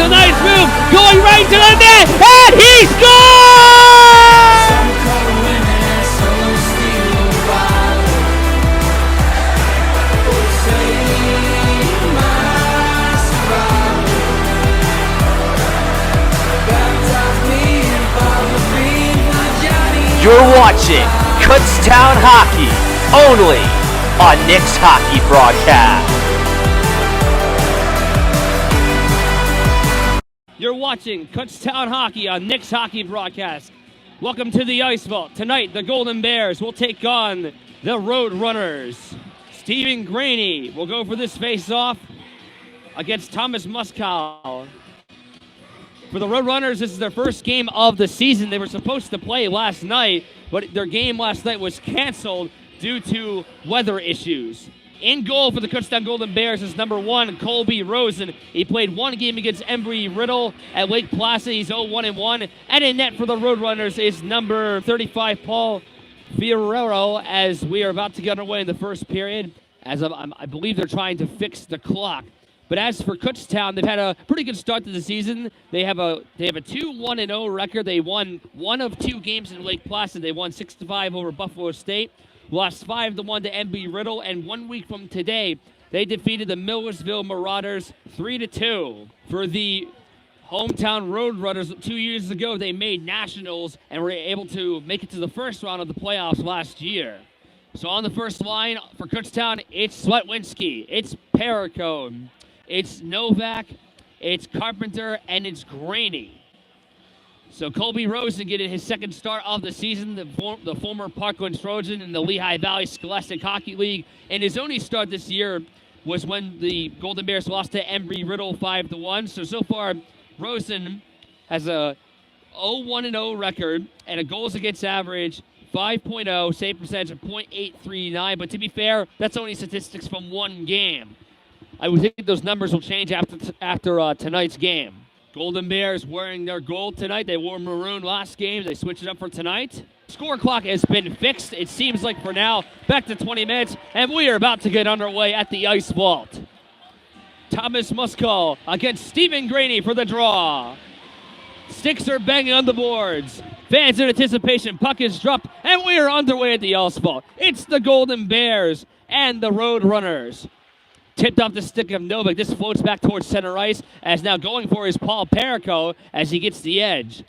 a nice move, going right to the net, and he scores! You're watching Kutztown Hockey, only on Nick's Hockey Broadcast. You're watching Kutztown Hockey on Nick's Hockey Broadcast. Welcome to the Ice Vault. Tonight, the Golden Bears will take on the Roadrunners. Stephen Graney will go for this face-off against Thomas Muskal. For the Roadrunners, this is their first game of the season. They were supposed to play last night, but their game last night was canceled due to weather issues. In goal for the Kutztown Golden Bears is number 1, Colby Rosen. He played one game against Embry-Riddle at Lake Placid. He's 0-1-1. And in net for the Roadrunners is number 35, Paul Fiorero, as we are about to get underway in the first period. As I believe they're trying to fix the clock. But as for Kutztown, they've had a pretty good start to the season. They have a 2-1-0 record. They won one of 2 games in Lake Placid. They won 6-5 over Buffalo State. Lost 5-1 to Embry-Riddle, and 1 week from today, they defeated the Millersville Marauders 3-2. For the hometown Roadrunners, 2 years ago, they made nationals and were able to make it to the first round of the playoffs last year. So on the first line for Kutztown, it's Sletwinski, it's Paracone, it's Novak, it's Carpenter, and it's Graney. So Colby Rosen getting his second start of the season, the former Parkland Trojan in the Lehigh Valley Scholastic Hockey League. And his only start this year was when the Golden Bears lost to Embry-Riddle 5-1. So far, Rosen has a 0-1-0 record and a goals against average 5.0, save percentage of .839. But to be fair, that's only statistics from one game. I would think those numbers will change after tonight's game. Golden Bears wearing their gold tonight. They wore maroon last game. They switched it up for tonight. Score clock has been fixed, it seems like for now. Back to 20 minutes, and we are about to get underway at the Ice Vault. Thomas Muskal against Stephen Graney for the draw. Sticks are banging on the boards. Fans in anticipation. Puck is dropped, and we are underway at the Ice Vault. It's the Golden Bears and the Roadrunners. Tipped off the stick of Novak. This floats back towards center ice, as now going for is Paul Perico as he gets the edge.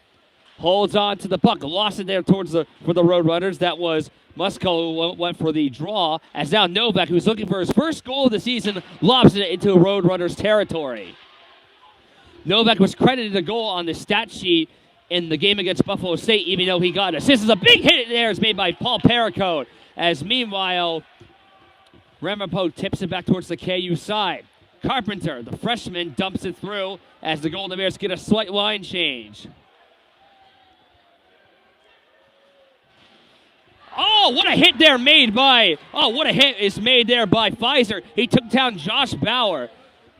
Holds on to the puck. Lost it there for the Roadrunners. That was Muskal who went for the draw, as now Novak, who's looking for his first goal of the season, lobs it into Roadrunners territory. Novak was credited a goal on the stat sheet in the game against Buffalo State, even though he got assists. A big hit there is made by Paul Perico, as meanwhile Ramapo tips it back towards the KU side. Carpenter, the freshman, dumps it through as the Golden Bears get a slight line change. Oh, what a hit there made by, what a hit is made there by Pfizer. He took down Josh Bauer.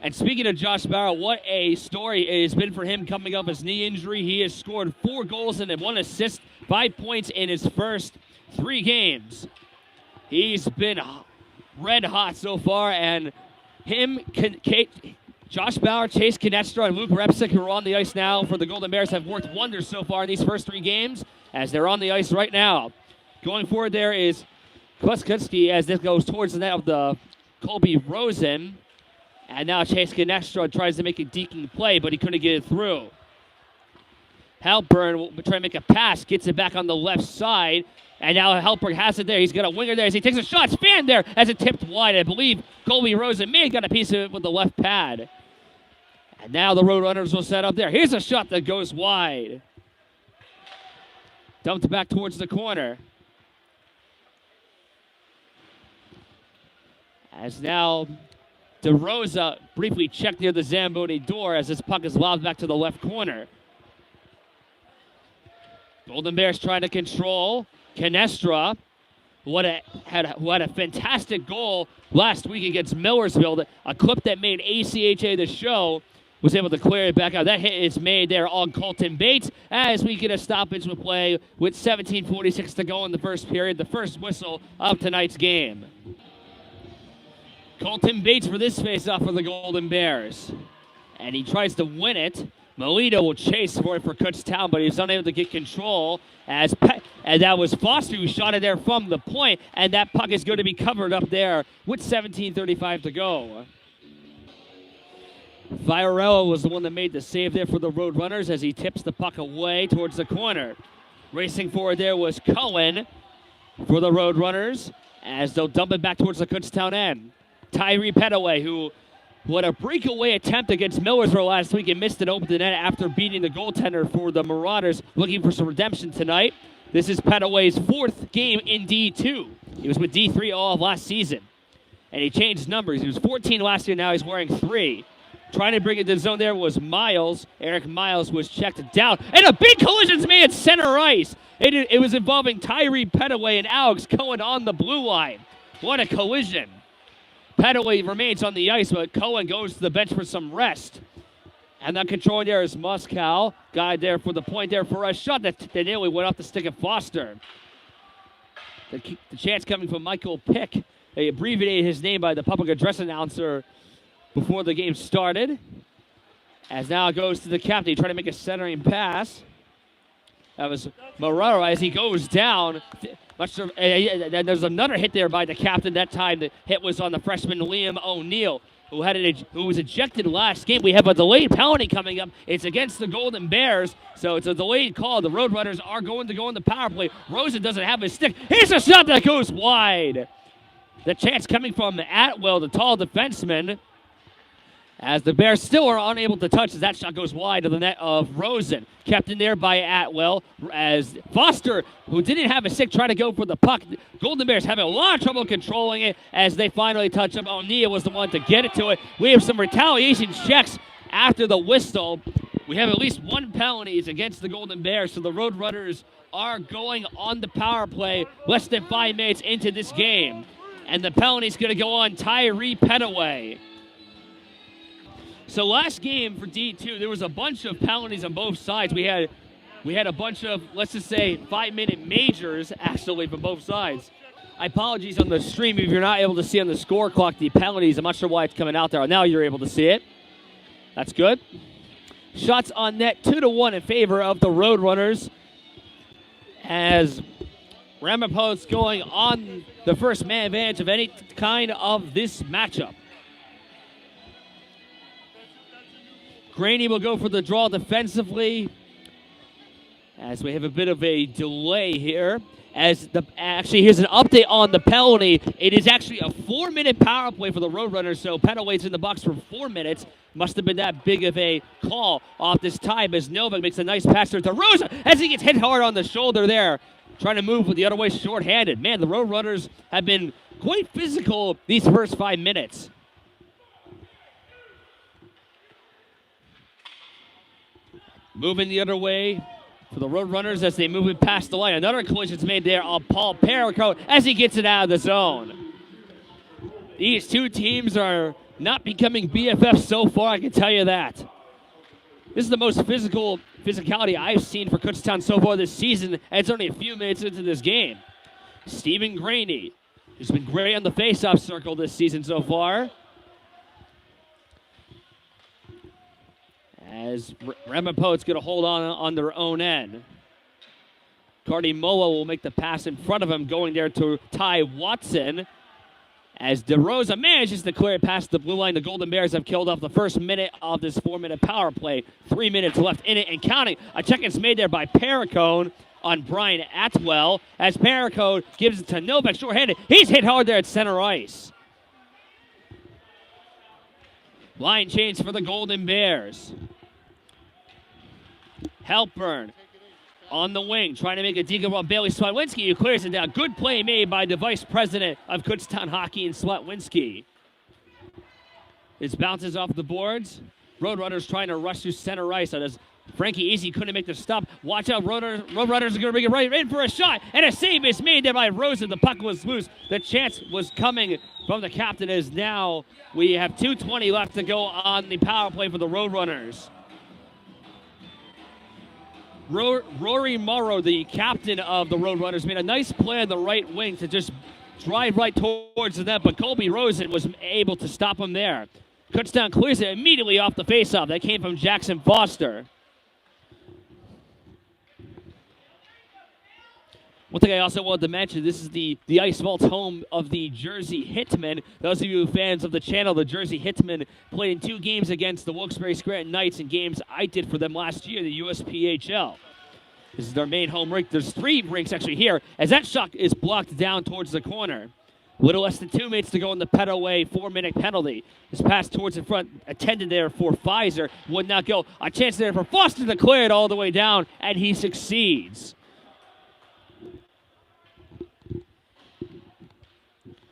And speaking of Josh Bauer, what a story it has been for him coming off his knee injury. He has scored 4 goals and 1 assist, 5 points in his first 3 games. He's been red hot so far, and Josh Bauer, Chase Canestra, and Luke Repsick, who are on the ice now for the Golden Bears, have worked wonders so far in these first 3 games, as they're on the ice right now. Going forward there is Kutztown as this goes towards the net of the Colby Rosen, and now Chase Canestra tries to make a deking play, but he couldn't get it through. Halpern will try to make a pass, gets it back on the left side, and now Halpern has it there. He's got a winger there as he takes a shot. Span there as it tipped wide. I believe Colby Rosen may have got a piece of it with the left pad. And now the Roadrunners will set up there. Here's a shot that goes wide. Dumped back towards the corner. As now DeRosa briefly checked near the Zamboni door as this puck is lobbed back to the left corner. Golden Bears trying to control. Canestra, who had a fantastic goal last week against Millersville, a clip that made ACHA the show, was able to clear it back out. That hit is made there on Colton Bates as we get a stoppage with play with 17:46 to go in the first period, the first whistle of tonight's game. Colton Bates for this faceoff for the Golden Bears. and he tries to win it. Melito will chase for it for Kutztown, but he's unable to get control and that was Foster who shot it there from the point, and that puck is going to be covered up there with 17:35 to go. Fiorello was the one that made the save there for the Roadrunners as he tips the puck away towards the corner. Racing forward there was Cohen for the Roadrunners as they'll dump it back towards the Kutztown end. Tyree Petaway, who had a breakaway attempt against Millersville last week and missed it open the net after beating the goaltender for the Marauders, looking for some redemption tonight. This is Petaway's 4th game in D2. He was with D3 all of last season, and he changed numbers. He was 14 last year, now he's wearing 3. Trying to bring it to the zone there was Miles. Eric Miles was checked down, and a big collision's made at center ice. It was involving Tyree Petaway and Alex Cohen on the blue line. What a collision. Petaway remains on the ice, but Cohen goes to the bench for some rest. And that controlling there is Moscow. Guy there for the point there for a shot that nearly went off the stick of Foster. The chance coming from Michael Pick. They abbreviated his name by the public address announcer before the game started. As now it goes to the captain, trying to make a centering pass. That was Marrero as he goes down. There's another hit there by the captain. That time the hit was on the freshman Liam O'Neill, who was ejected last game. We have a delayed penalty coming up. It's against the Golden Bears, so it's a delayed call. The Roadrunners are going to go in the power play. Rosen doesn't have his stick. Here's a shot that goes wide. The chance coming from Atwell, the tall defenseman, as the Bears still are unable to touch as that shot goes wide to the net of Rosen. Kept in there by Atwell as Foster, who didn't have a stick, tried to go for the puck. Golden Bears having a lot of trouble controlling it as they finally touch up. O'Neill was the one to get it to it. We have some retaliation checks after the whistle. We have at least 1 penalty against the Golden Bears, so the Roadrunners are going on the power play less than 5 minutes into this game. And the penalty is going to go on Tyree Petaway. So last game for D2, there was a bunch of penalties on both sides. We had a bunch of, let's just say, 5-minute majors, actually, from both sides. I apologize on the stream if you're not able to see on the score clock the penalties. I'm not sure why it's coming out there. Now you're able to see it. That's good. Shots on net 2-1 in favor of the Roadrunners as Ramapo is going on the first man advantage of any kind of this matchup. Graney will go for the draw defensively as we have a bit of a delay here. Actually, here's an update on the penalty. It is actually a 4-minute power play for the Roadrunners, so Petaway's in the box for 4 minutes. Must have been that big of a call off this time as Novak makes a nice pass there to Rosa as he gets hit hard on the shoulder there, trying to move with the other way shorthanded. Man, the Roadrunners have been quite physical these first 5 minutes. Moving the other way for the Roadrunners as they move it past the line. Another collision's made there on Paul Perico as he gets it out of the zone. These two teams are not becoming BFFs so far, I can tell you that. This is the most physicality I've seen for Kutztown so far this season, and it's only a few minutes into this game. Stephen Graney, who's been great on the face-off circle this season so far. As Ramapo is going to hold on their own end. Cardi Moa will make the pass in front of him, going there to Ty Watson. As DeRosa manages to clear it past the blue line, the Golden Bears have killed off the first minute of this 4-minute power play. 3 minutes left in it and counting. A check is made there by Perricone on Brian Atwell. As Perricone gives it to Novak shorthanded. He's hit hard there at center ice. Line change for the Golden Bears. Halpern on the wing, trying to make a decoy on Bailey Swatwinski, who clears it down. Good play made by the vice president of Kutztown Hockey in Swatwinski. It bounces off the boards. Roadrunners trying to rush to center ice. As Frankie Easy couldn't make the stop. Watch out, Roadrunners are going to bring it right in for a shot. And a save is made there by Rosen. The puck was loose. The chance was coming from the captain as now we have 2:20 left to go on the power play for the Roadrunners. Rory Morrow, the captain of the Roadrunners, made a nice play on the right wing to just drive right towards the net, but Colby Rosen was able to stop him there. Kutztown clears it immediately off the faceoff. That came from Jackson Foster. One thing I also wanted to mention, this is the Ice Vault home of the Jersey Hitmen. Those of you fans of the channel, the Jersey Hitmen played in 2 games against the Wilkes-Barre Scranton Knights in games I did for them last year, the USPHL. This is their main home rink. There's 3 rinks actually here, as that shot is blocked down towards the corner. A little less than 2 minutes to go in the Petaway 4-minute penalty. This pass towards the front, attended there for Pfizer, would not go. A chance there for Foster to clear it all the way down, and he succeeds.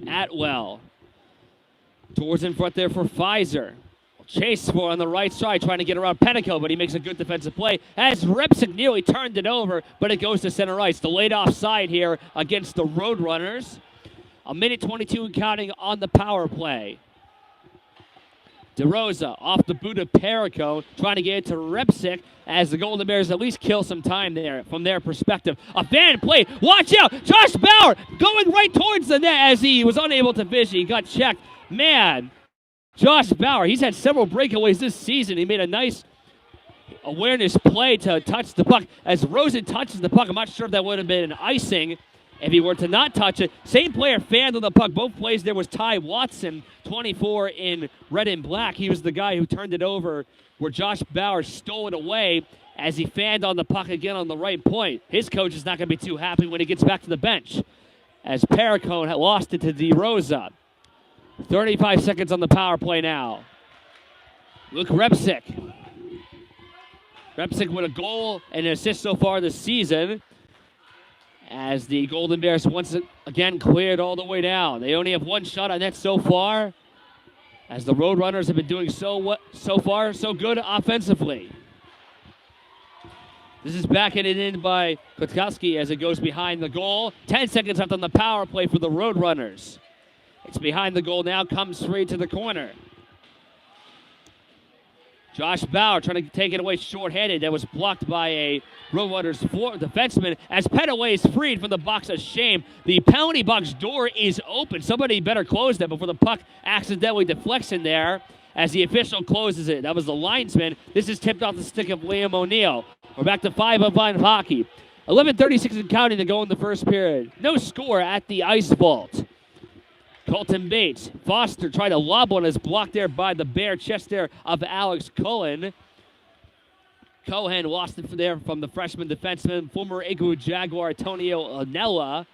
Atwell towards in front there for Pfizer. Chase for on the right side, trying to get around Penico, but he makes a good defensive play. As Repsick nearly turned it over, but it goes to center ice. Delayed offside here against the Roadrunners. 1:22 and counting on the power play. DeRosa off the boot of Perico, trying to get it to Repsick as the Golden Bears at least kill some time there from their perspective. A fan play. Watch out. Josh Bauer going right towards the net as he was unable to finish. He got checked. Man, Josh Bauer, he's had several breakaways this season. He made a nice awareness play to touch the puck. As Rosen touches the puck, I'm not sure if that would have been an icing if he were to not touch it. Same player fanned on the puck. Both plays there was Ty Watson, 24 in red and black. He was the guy who turned it over where Josh Bauer stole it away as he fanned on the puck again on the right point. His coach is not going to be too happy when he gets back to the bench as Pericone had lost it to DeRosa. 35 seconds on the power play now. Luke Repsick. Repsick with a goal and an assist so far this season, as the Golden Bears once again cleared all the way down. They only have 1 shot on net so far, as the Roadrunners have been doing so far so good offensively. This is backing it in by Kotkowski as it goes behind the goal. 10 seconds left on the power play for the Roadrunners. It's behind the goal now, comes free to the corner. Josh Bauer trying to take it away short-handed. That was blocked by a Roadrunners defenseman as Petaway is freed from the box of shame. The penalty box door is open. Somebody better close that before the puck accidentally deflects in there as the official closes it. That was the linesman. This is tipped off the stick of Liam O'Neill. We're back to 5-on-5 hockey. 11:36 and counting to go in the first period. No score at the Ice Vault. Colton Bates. Foster tried to lob one, is blocked there by the bare chest there of Alex Cohen. Cohen lost it there from the freshman defenseman, former Igloo Jaguar Antonio Onella,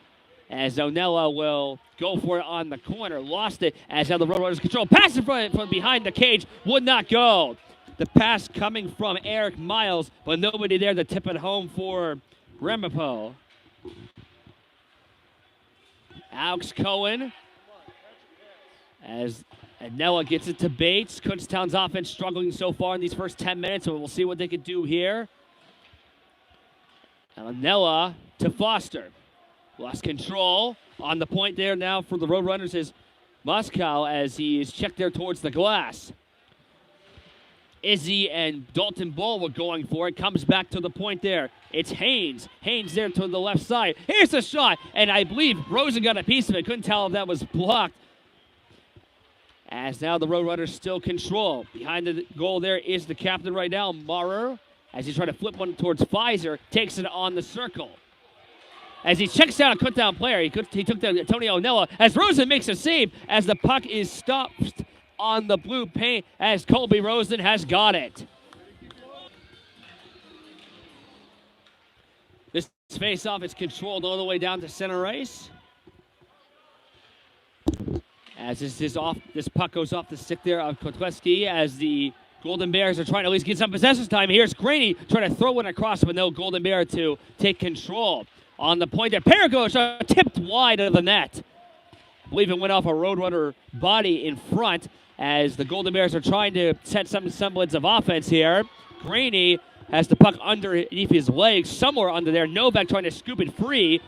as Onella will go for it on the corner. Lost it as now the Roadrunners control. Pass in front from behind the cage would not go. The pass coming from Eric Miles, but nobody there to tip it home for Ramapo. Alex Cohen as Anella gets it to Bates. Kutztown's offense struggling so far in these first 10 minutes, so we'll see what they can do here. Anella to Foster. Lost control. On the point there now for the Roadrunners is Moscow as he is checked there towards the glass. Izzy and Dalton Bull were going for it. Comes back to the point there. It's Haynes. Haynes there to the left side. Here's the shot, and I believe Rosen got a piece of it. Couldn't tell if that was blocked. As now the Roadrunners still control. Behind the goal there is the captain right now, Maurer. As he's trying to flip one towards Pfizer, takes it on the circle. As he checks out a Kutztown player, he took the Tony Onella. As Rosen makes a save, as the puck is stopped on the blue paint, as Colby Rosen has got it. This face-off is controlled all the way down to center ice. As this puck goes off the stick there of Kotkowski, as the Golden Bears are trying to at least get some possession time. Here's Graney trying to throw one across, but no Golden Bear to take control. On the point there, Perico tipped wide of the net. I believe it went off a Roadrunner body in front as the Golden Bears are trying to set some semblance of offense here. Graney has the puck underneath his legs, somewhere under there. Novak trying to scoop it free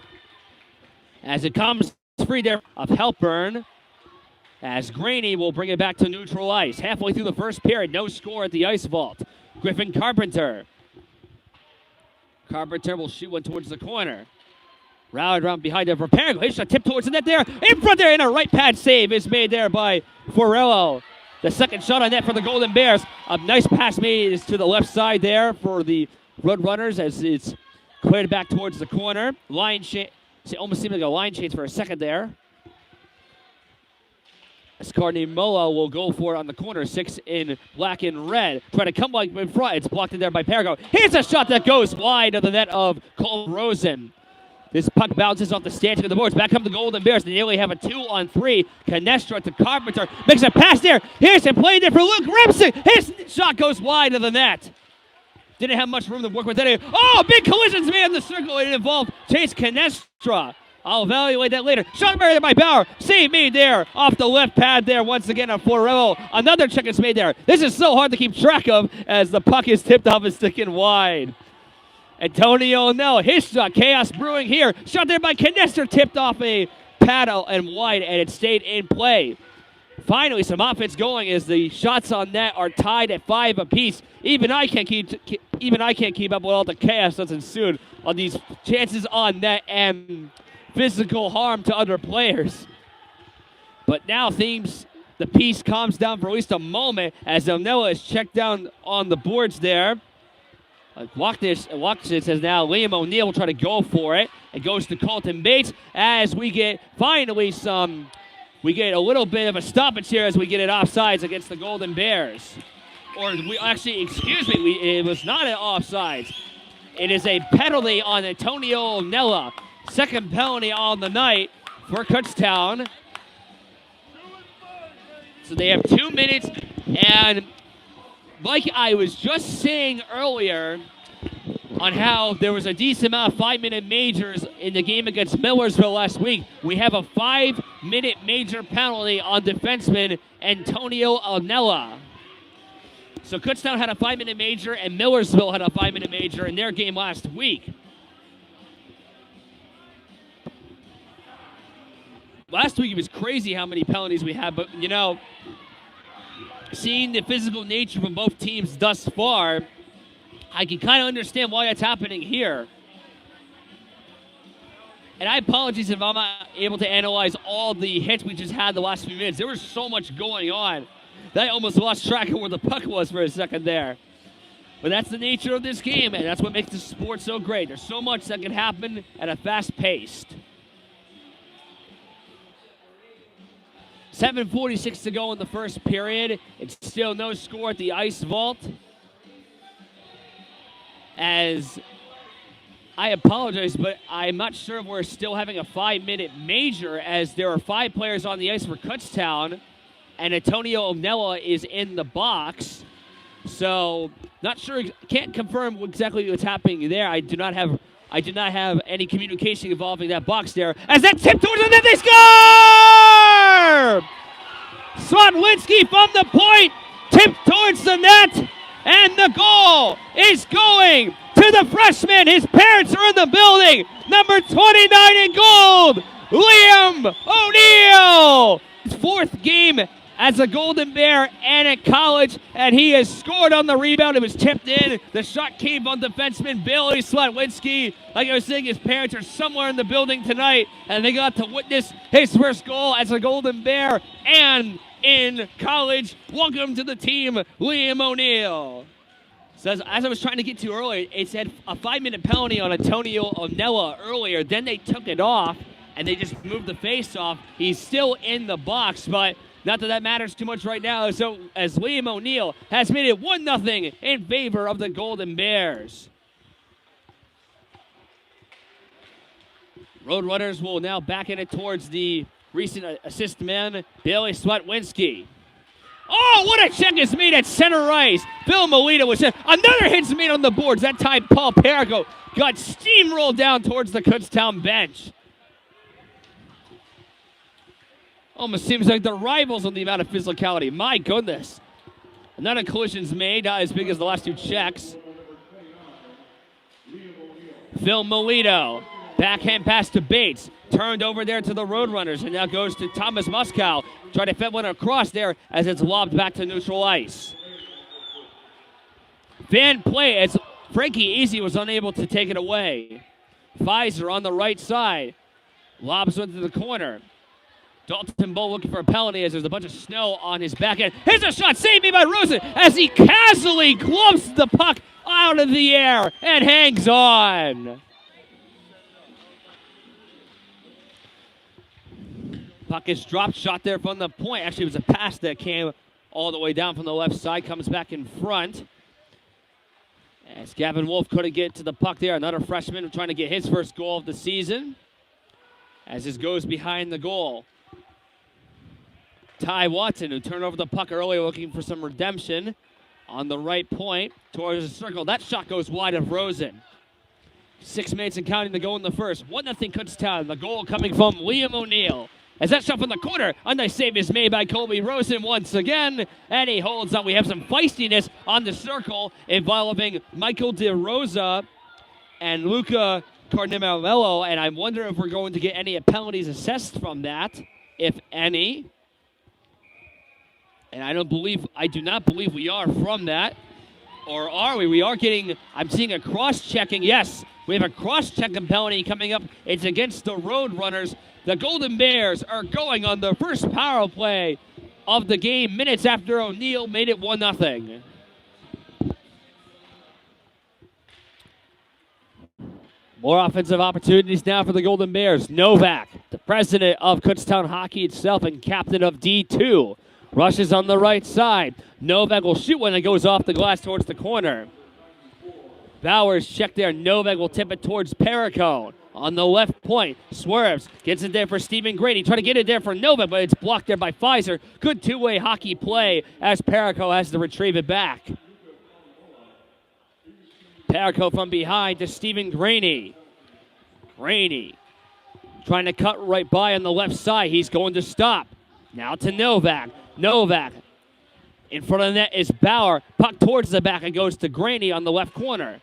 as it comes free there of Halpern. As Graney will bring it back to neutral ice. Halfway through the first period, no score at the Ice Vault. Griffin Carpenter. Carpenter will shoot one towards the corner. Rallied around behind him for Perico. His shot tipped towards the net there. In front there, and a right pad save is made there by Forello. The second shot on net for the Golden Bears. A nice pass made is to the left side there for the Roadrunners as it's cleared back towards the corner. Almost seemed like a line change for a second there. As Courtney Mola will go for it on the corner. 6 in black and red. Trying to come like in front. It's blocked in there by Parago. Here's a shot that goes wide of the net of Cole Rosen. This puck bounces off the stanchion of the boards. Back come the Golden Bears. They nearly have a 2-on-3. Canestra to Carpenter. Makes a pass there. Here's a play there for Luke Remsen. His shot goes wide of the net. Didn't have much room to work with that. Oh, big collisions made in the circle. It involved Chase Canestra. I'll evaluate that later. Shot buried by Bauer. Save made there off the left pad there once again on Florello. Another check is made there. This is so hard to keep track of as the puck is tipped off and sticking wide. Antonio Nell, his shot. Chaos brewing here. Shot there by Canestra. Tipped off a paddle and wide, and it stayed in play. Finally, some offense going as the shots on net are tied at 5 apiece. Even I can't keep up with all the chaos that's ensued on these chances on net and physical harm to other players. But now the piece calms down for at least a moment as Onella is checked down on the boards there. Watkins says now Liam O'Neill will try to go for it. It goes to Colton Bates as we get finally a little bit of a stoppage here as we get it offsides against the Golden Bears. It was not an offsides. It is a penalty on Antonio Onella. Second penalty on the night for Kutztown. So they have 2 minutes, and like I was just saying earlier on how there was a decent amount of 5-minute majors in the game against Millersville last week, we have a 5-minute major penalty on defenseman Antonio Onella. So Kutztown had a 5-minute major, and Millersville had a 5-minute major in their game last week. Last week it was crazy how many penalties we had, but seeing the physical nature from both teams thus far, I can kind of understand why that's happening here. And I apologize if I'm not able to analyze all the hits we just had the last few minutes. There was so much going on that I almost lost track of where the puck was for a second there. But that's the nature of this game, and that's what makes the sport so great. There's so much that can happen at a fast pace. 7:46 to go in the first period. It's still no score at the Ice Vault. As I apologize, but I'm not sure if we're still having a 5-minute major as there are 5 players on the ice for Kutztown, and Antonio Onella is in the box. So not sure, can't confirm exactly what's happening there. I do not have any communication involving that box there. As that tip towards the net, they score! Swatlinski from the point, tipped towards the net, and the goal is going to the freshman. His parents are in the building. Number 29 in gold, Liam O'Neill. His 4th game as a Golden Bear and at college, and he has scored on the rebound. It was tipped in. The shot came on defenseman Billy Slotwinski. Like I was saying, his parents are somewhere in the building tonight, and they got to witness his first goal as a Golden Bear and in college. Welcome to the team, Liam O'Neill. So as I was trying to get to earlier, it said a 5-minute penalty on Antonio Onella earlier. Then they took it off, and they just moved the face off. He's still in the box, but not that matters too much right now. So as Liam O'Neill has made it 1-0 in favor of the Golden Bears. Roadrunners will now back in it towards the recent assist man, Billy Swatwinski. Oh, what a check is made at center ice. Phil Molina was in. Another hit's made on the boards. That time Paul Perico got steamrolled down towards the Kutztown bench. Almost seems like they're rivals on the amount of physicality. My goodness. Another collision's made, not as big as the last 2 checks. Phil Molino. Backhand pass to Bates. Turned over there to the Roadrunners, and now goes to Thomas Muskow. Trying to fit one across there as it's lobbed back to neutral ice. Fan play as Frankie Easy was unable to take it away. Pfizer on the right side. Lobs into the corner. Dalton Bull looking for a penalty as there's a bunch of snow on his back end. Here's a shot saved me by Rosen as he casually glumps the puck out of the air and hangs on. Puck is dropped, shot there from the point. Actually, it was a pass that came all the way down from the left side, comes back in front. As Gavin Wolf couldn't get to the puck there. Another freshman trying to get his first goal of the season. As this goes behind the goal. Ty Watson, who turned over the puck earlier looking for some redemption on the right point towards the circle. That shot goes wide of Rosen. 6 minutes and counting to go in the first. 1-0 Kutztown. The goal coming from Liam O'Neill. As that shot from the corner, a nice save is made by Colby Rosen once again, and he holds on. We have some feistiness on the circle involving Michael DeRosa and Luca Carnimello, and I wonder if we're going to get any penalties assessed from that, if any. And I do not believe we are from that. Or are we? We are getting, I'm seeing a cross-checking. Yes, we have a cross-checking penalty coming up. It's against the Roadrunners. The Golden Bears are going on the first power play of the game minutes after O'Neill made it 1-0. More offensive opportunities now for the Golden Bears. Novak, the president of Kutztown Hockey itself and captain of D2, rushes on the right side. Novak will shoot when it goes off the glass towards the corner. Bowers check there. Novak will tip it towards Perricone. On the left point, swerves, gets it there for Stephen Grady. Trying to get it there for Novak, but it's blocked there by Pfizer. Good two-way hockey play as Perricone has to retrieve it back. Perricone from behind to Stephen Graney. Graney trying to cut right by on the left side. He's going to stop. Now to Novak. Novak. In front of the net is Bauer. Puck towards the back and goes to Graney on the left corner.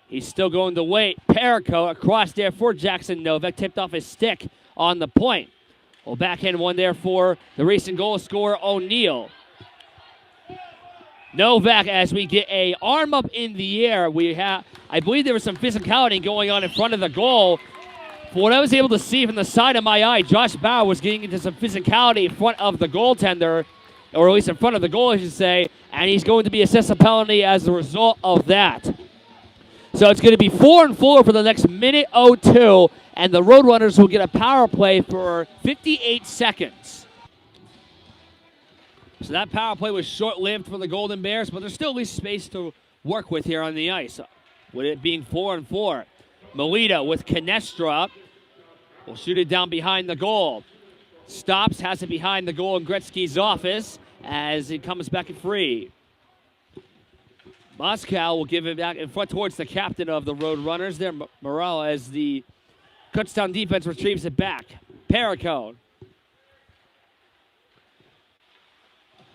He's still going to wait. Perricone across there for Jackson Novak. Tipped off his stick on the point. Well, backhand one there for the recent goal scorer, O'Neill. Novak, as we get a arm up in the air. I believe there was some physicality going on in front of the goal. For what I was able to see from the side of my eye, Josh Bauer was getting into some physicality in front of the goaltender, or at least in front of the goal, I should say, and he's going to be assessed a penalty as a result of that. So it's going to be 4-4 for the next minute 02, and the Roadrunners will get a power play for 58 seconds. So that power play was short-lived for the Golden Bears, but there's still at least space to work with here on the ice, with it being 4-4. Melita with Canestra will shoot it down behind the goal. Stops, has it behind the goal in Gretzky's office as it comes back free. Moscow will give it back in front towards the captain of the Roadrunners there, Morel, as the Kutztown defense retrieves it back. Perricone.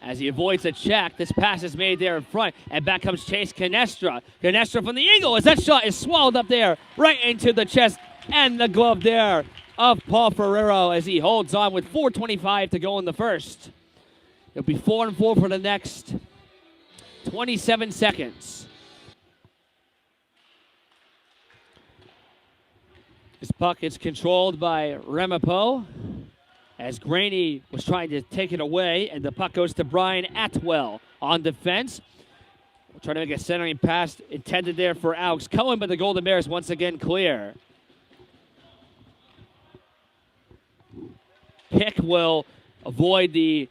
As he avoids a check, this pass is made there in front, and back comes Chase Canestra. Canestra from the angle as that shot is swallowed up there right into the chest and the glove there of Paul Ferrero as he holds on with 4:25 to go in the first. It'll be 4-4 for the next 27 seconds. This puck is controlled by Ramapo as Graney was trying to take it away, and the puck goes to Brian Atwell on defense. We're trying to make a centering pass intended there for Alex Cohen, but the Golden Bears once again clear. Pick will avoid the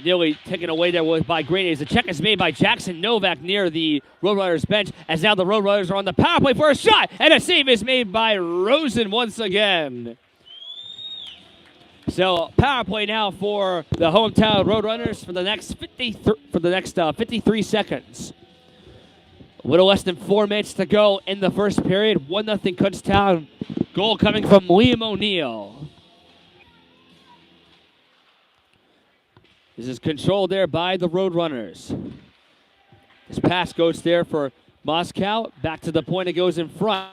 nearly taken away there by Graney as the check is made by Jackson Novak near the Roadrunners bench, as now the Roadrunners are on the power play for a shot, and a save is made by Rosen once again. So power play now for the hometown Roadrunners for the next 53 seconds. A little less than 4 minutes to go in the first period. 1-0 Kutztown. Goal coming from Liam O'Neill. This is controlled there by the Roadrunners. This pass goes there for Moscow. Back to the point, it goes in front.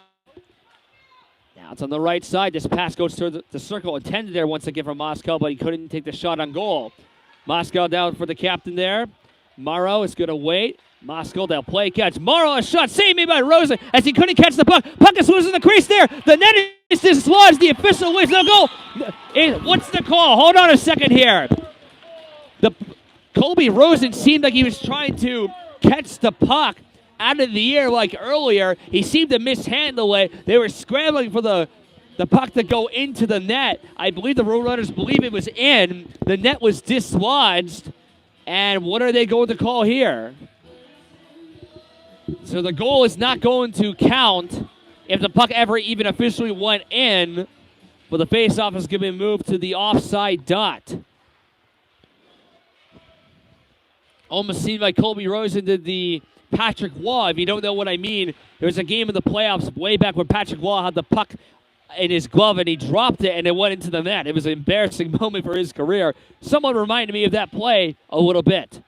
Now it's on the right side. This pass goes to the circle intended there once again from Moscow, but he couldn't take the shot on goal. Moscow down for the captain there. Morrow is going to wait. Moscow, they'll play catch. Morrow, a shot saved me by Rosen as he couldn't catch the puck. Puck is losing the crease there. The net is is dislodged. The official wins. No goal. What's the call? Hold on a second here. Colby Rosen seemed like he was trying to catch the puck out of the air like earlier. He seemed to mishandle it. They were scrambling for the puck to go into the net. I believe the Roadrunners believe it was in. The net was dislodged. And what are they going to call here? So the goal is not going to count if the puck ever even officially went in. But the faceoff is going to be moved to the offside dot. Almost seemed like Colby Rosen did the Patrick Waugh. If you don't know what I mean, there was a game in the playoffs way back when Patrick Waugh had the puck in his glove and he dropped it and it went into the net. It was an embarrassing moment for his career. Someone reminded me of that play a little bit.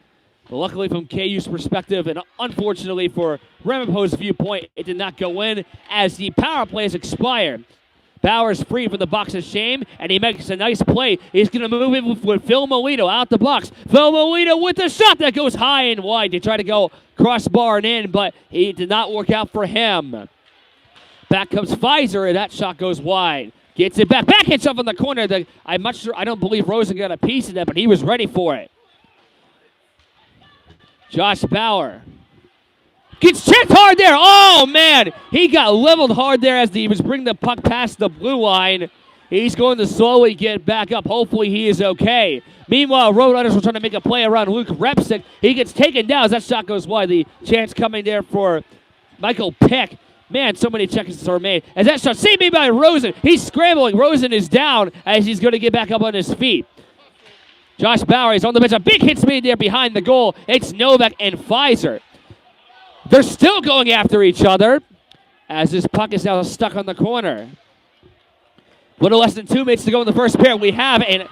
But luckily from KU's perspective and unfortunately for Ramapo's viewpoint, it did not go in as the power play has expired. Bauer's free from the box of shame, and he makes a nice play. He's going to move in with Phil Molito out the box. Phil Molito with the shot that goes high and wide. They try to go crossbar and in, but it did not work out for him. Back comes Pfizer, and that shot goes wide. Gets it back. Back hits up in the corner. I don't believe Rosen got a piece of that, but he was ready for it. Josh Bauer gets checked hard there. Oh, man. He got leveled hard there as he was bringing the puck past the blue line. He's going to slowly get back up. Hopefully he is okay. Meanwhile, Roadrunners were trying to make a play around Luke Repsick. He gets taken down as that shot goes wide. The chance coming there for Michael Pick. Man, so many chances are made. As that shot saved by Rosen. He's scrambling. Rosen is down as he's going to get back up on his feet. Josh Bauer is on the bench. A big hit's made there behind the goal. It's Novak and Pfizer. They're still going after each other as this puck is now stuck on the corner. Little less than 2 minutes to go in the first period. We have a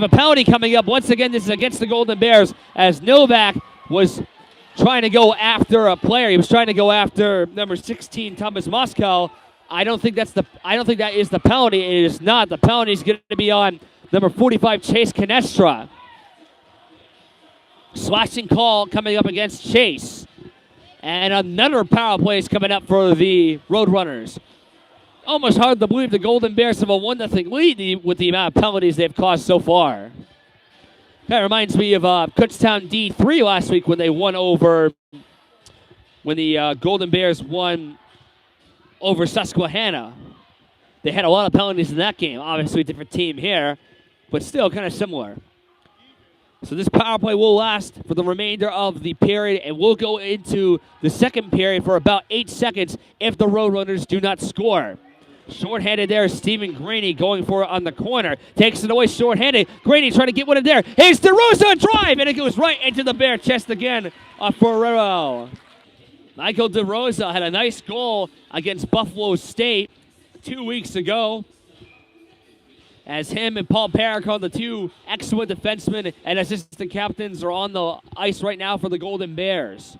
penalty coming up. Once again, this is against the Golden Bears as Novak was trying to go after a player. He was trying to go after number 16, Thomas Moscow. I don't think that is the penalty. It is not. The penalty is going to be on number 45, Chase Canestra. Slashing call coming up against Chase. And another power play is coming up for the Roadrunners. Almost hard to believe the Golden Bears have a 1-0 lead with the amount of penalties they've caused so far. That reminds me of Kutztown D3 last week when they won over, when the Golden Bears won over Susquehanna. They had a lot of penalties in that game. Obviously a different team here, but still kind of similar. So this power play will last for the remainder of the period, and we'll go into the second period for about 8 seconds if the Roadrunners do not score. Short-handed there is Stephen Graney going for it on the corner. Takes it away short-handed. Graney trying to get one in there. Here's DeRosa drive, and it goes right into the Bear chest again for Ferrero. Michael DeRosa had a nice goal against Buffalo State 2 weeks ago. As him and Paul Paracon, the two excellent defensemen and assistant captains, are on the ice right now for the Golden Bears.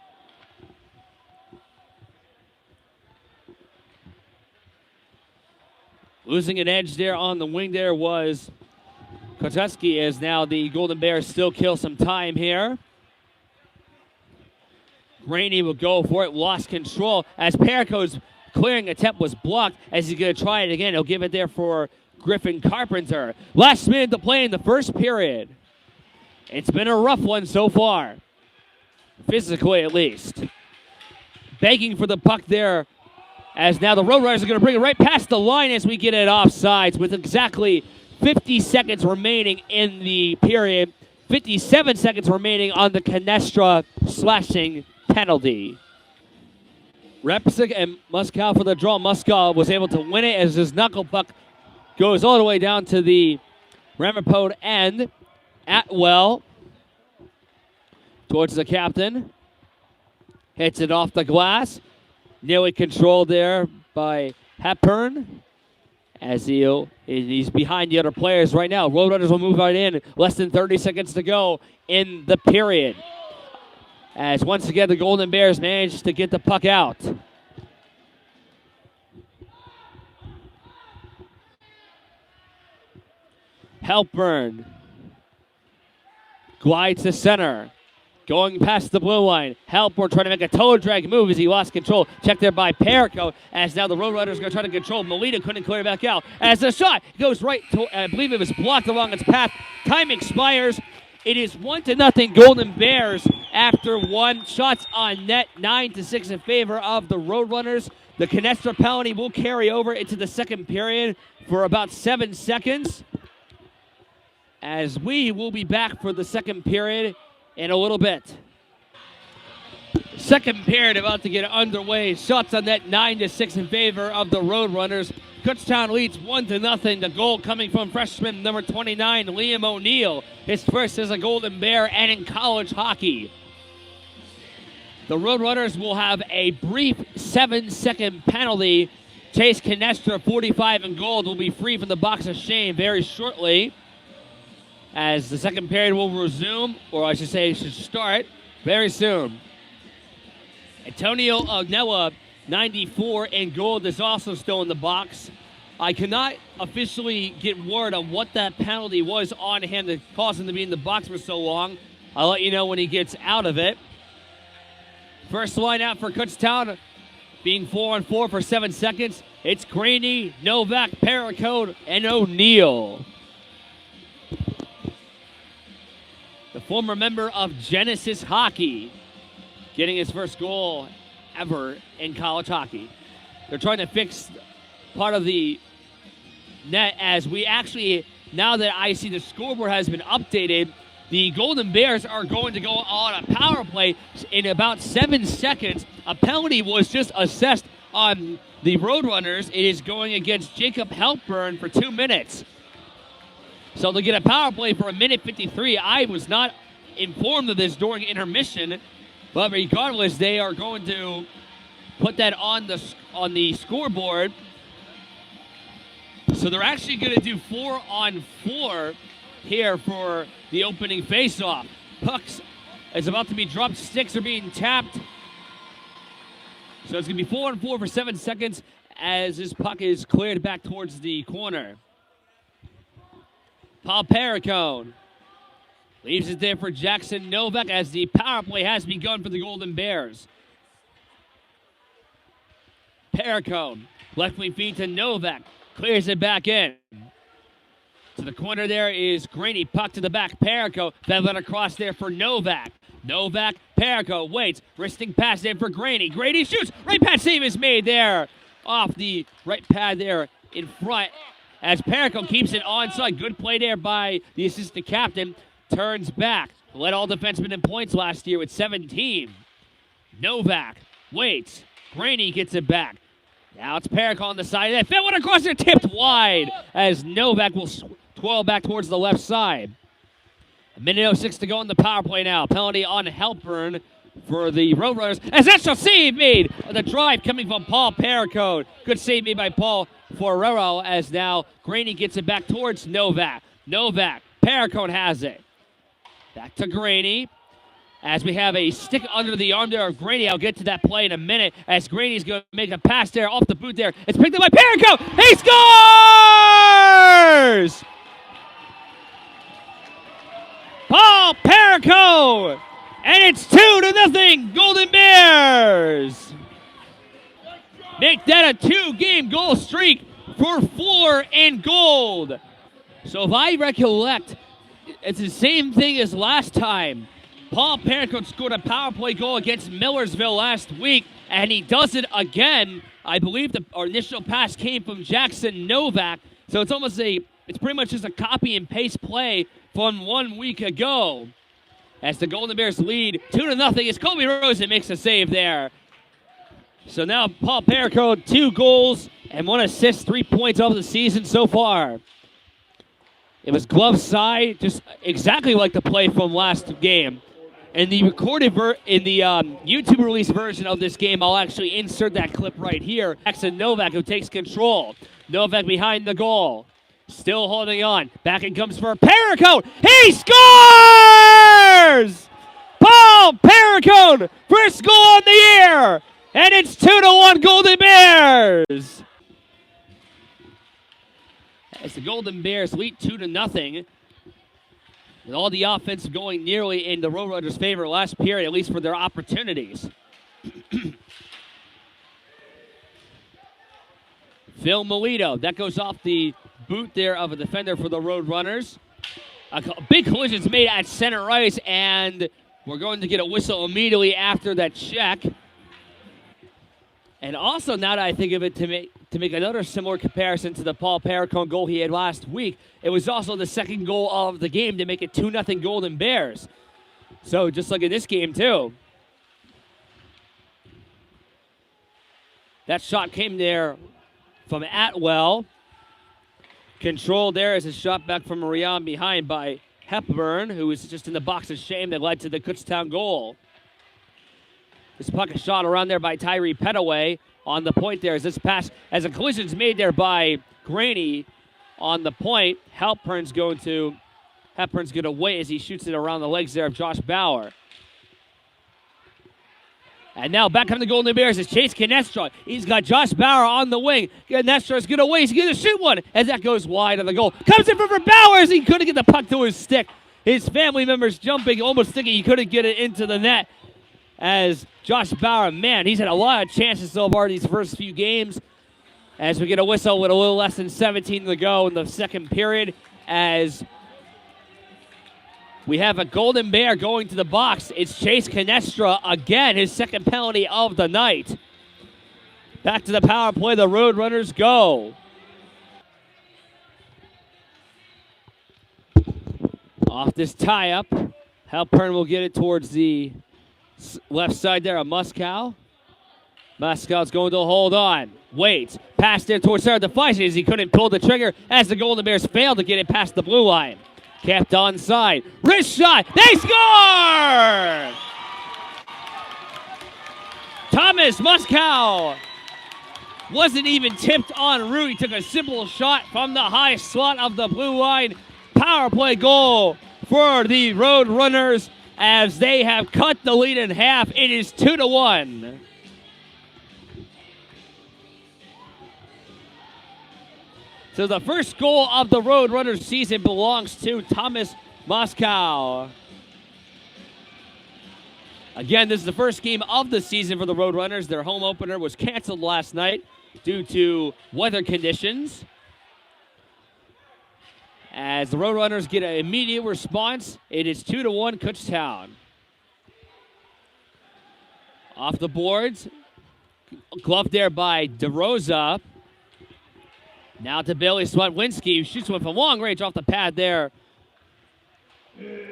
Losing an edge there on the wing there was Koteski, as now the Golden Bears still kill some time here. Graney will go for it, lost control as Paracon's clearing attempt was blocked as he's going to try it again. He'll give it there for Griffin Carpenter. Last minute to play in the first period. It's been a rough one so far. Physically, at least. Begging for the puck there, as now the Roadrunners are going to bring it right past the line as we get it offsides with exactly 50 seconds remaining in the period. 57 seconds remaining on the Canestra slashing penalty. Repsick and Muskow for the draw. Muskow was able to win it as his knuckle puck goes all the way down to the Ramapo end. Atwell towards the captain. Hits it off the glass. Nearly controlled there by Hepburn as he's behind the other players right now. Roadrunners will move right in. Less than 30 seconds to go in the period. As once again the Golden Bears managed to get the puck out. Hepburn glides to center. Going past the blue line. Halpern trying to make a toe drag move as he lost control. Checked there by Perico, as now the Roadrunners are going to try to control. Molina couldn't clear it back out. As the shot goes right to, I believe it was blocked along its path. Time expires. It is 1-0 Golden Bears after one. Shots on net, 9-6 in favor of the Roadrunners. The Canestra penalty will carry over into the second period for about 7 seconds, as we will be back for the second period in a little bit. Second period about to get underway. Shots on net, 9-6 in favor of the Roadrunners. Kutztown leads 1-0. The goal coming from freshman number 29, Liam O'Neill. His first as a Golden Bear and in college hockey. The Roadrunners will have a brief 7-second penalty. Chase Canestra, 45 in gold, will be free from the box of shame very shortly, as the second period will resume, or I should say should start very soon. Antonio Agnella, 94 in gold, is also still in the box. I cannot officially get word on what that penalty was on him that caused him to be in the box for so long. I'll let you know when he gets out of it. First line out for Kutztown, being 4-on-4 for 7 seconds. It's Graney, Novak, Perico, and O'Neill. The former member of Genesis Hockey, getting his first goal ever in college hockey. They're trying to fix part of the net, as we actually, now that I see the scoreboard has been updated, the Golden Bears are going to go on a power play in about 7 seconds. A penalty was just assessed on the Roadrunners. It is going against Jacob Halpern for 2 minutes. So they'll get a power play for 1:53. I was not informed of this during intermission, but regardless, they are going to put that on the scoreboard. So they're actually going to do 4-on-4 here for the opening faceoff. Pucks is about to be dropped. Sticks are being tapped. So it's going to be 4-on-4 for 7 seconds as this puck is cleared back towards the corner. Paul Perricone leaves it there for Jackson Novak as the power play has begun for the Golden Bears. Perricone, left wing feed to Novak, clears it back in. To the corner there is Graney, puck to the back, Perico, then let across there for Novak. Novak, Perico waits, wristing pass in for Graney. Graney shoots, right pad save is made there off the right pad there in front, as Perico keeps it onside. Good play there by the assistant captain. Turns back. Led all defensemen in points last year with 17. Novak waits. Graney gets it back. Now it's Perico on the side. That fit one across there, tipped wide, as Novak will twirl back towards the left side. 1:06 to go in the power play now. Penalty on Halpern for the Roadrunners, as that's a save made. The drive coming from Paul Perico. Good save made by Paul Ferrero, as now Graney gets it back towards Novak. Novak, Perico has it. Back to Graney, as we have a stick under the arm there of Graney. I'll get to that play in a minute, as Graney's going to make a pass there off the boot there. It's picked up by Perico. He scores! Paul Perico! And it's 2-0 Golden Bears! Make that a 2-game goal streak for 4 in gold. So if I recollect, it's the same thing as last time. Paul Perico scored a power play goal against Millersville last week, and he does it again. I believe our initial pass came from Jackson Novak, so it's pretty much just a copy and paste play from 1 week ago. As the Golden Bears lead 2-0, as Colby Rosen makes a save there. So now Paul Perico, 2 goals and 1 assist, 3 points of the season so far. It was glove side, just exactly like the play from last game. In the YouTube release version of this game, I'll actually insert that clip right here. Jackson Novak, who takes control. Novak behind the goal. Still holding on. Back it comes for Perico. He scores! Paul Perico, first goal on the year. And it's 2-1 Golden Bears. As the Golden Bears lead 2-0. With all the offense going nearly in the Roadrunners' favor last period, at least for their opportunities. Phil Melito, that goes off the boot there of a defender for the Roadrunners. A big collision's made at center ice, and we're going to get a whistle immediately after that check. And also, now that I think of it, to make another similar comparison to the Paul Paracone goal he had last week, it was also the second goal of the game to make it 2-0 Golden Bears. So just like in this game, too. That shot came there from Atwell. Controlled there as a shot back from Marion behind by Hepburn, who was just in the box of shame that led to the Kutztown goal. This puck is shot around there by Tyree Petaway on the point there as this pass, as a collision's made there by Graney on the point. Hepburn's going to wait as he shoots it around the legs there of Josh Bauer. And now back on the Golden Bears is Chase Canestra. He's got Josh Bauer on the wing. Canestra's going to wait. He's going to shoot one as that goes wide of the goal. Comes in for Bowers. He couldn't get the puck to his stick. His family members jumping, almost thinking he couldn't get it into the net. As Josh Bauer, man, he's had a lot of chances so far these first few games. As we get a whistle with a little less than 17 to go in the second period. As we have a Golden Bear going to the box. It's Chase Canestra again, his second penalty of the night. Back to the power play, the Roadrunners go. Off this tie-up, Halpern will get it towards the left side there of Muskow. Muskow's going to hold on. Waits. Pass there towards Sarah Defice as he couldn't pull the trigger as the Golden Bears failed to get it past the blue line. Kept onside. Wrist shot. They score! Thomas Muskow wasn't even tipped en route. He took a simple shot from the high slot of the blue line. Power play goal for the Roadrunners as they have cut the lead in half. It is 2-1. So the first goal of the Roadrunners season belongs to Thomas Muskow. Again, this is the first game of the season for the Roadrunners. Their home opener was canceled last night due to weather conditions. As the Roadrunners get an immediate response, it is 2-1 Kutztown. Off the boards, gloved there by DeRosa. Now to Billy Swatwinski, who shoots one from long range off the pad there.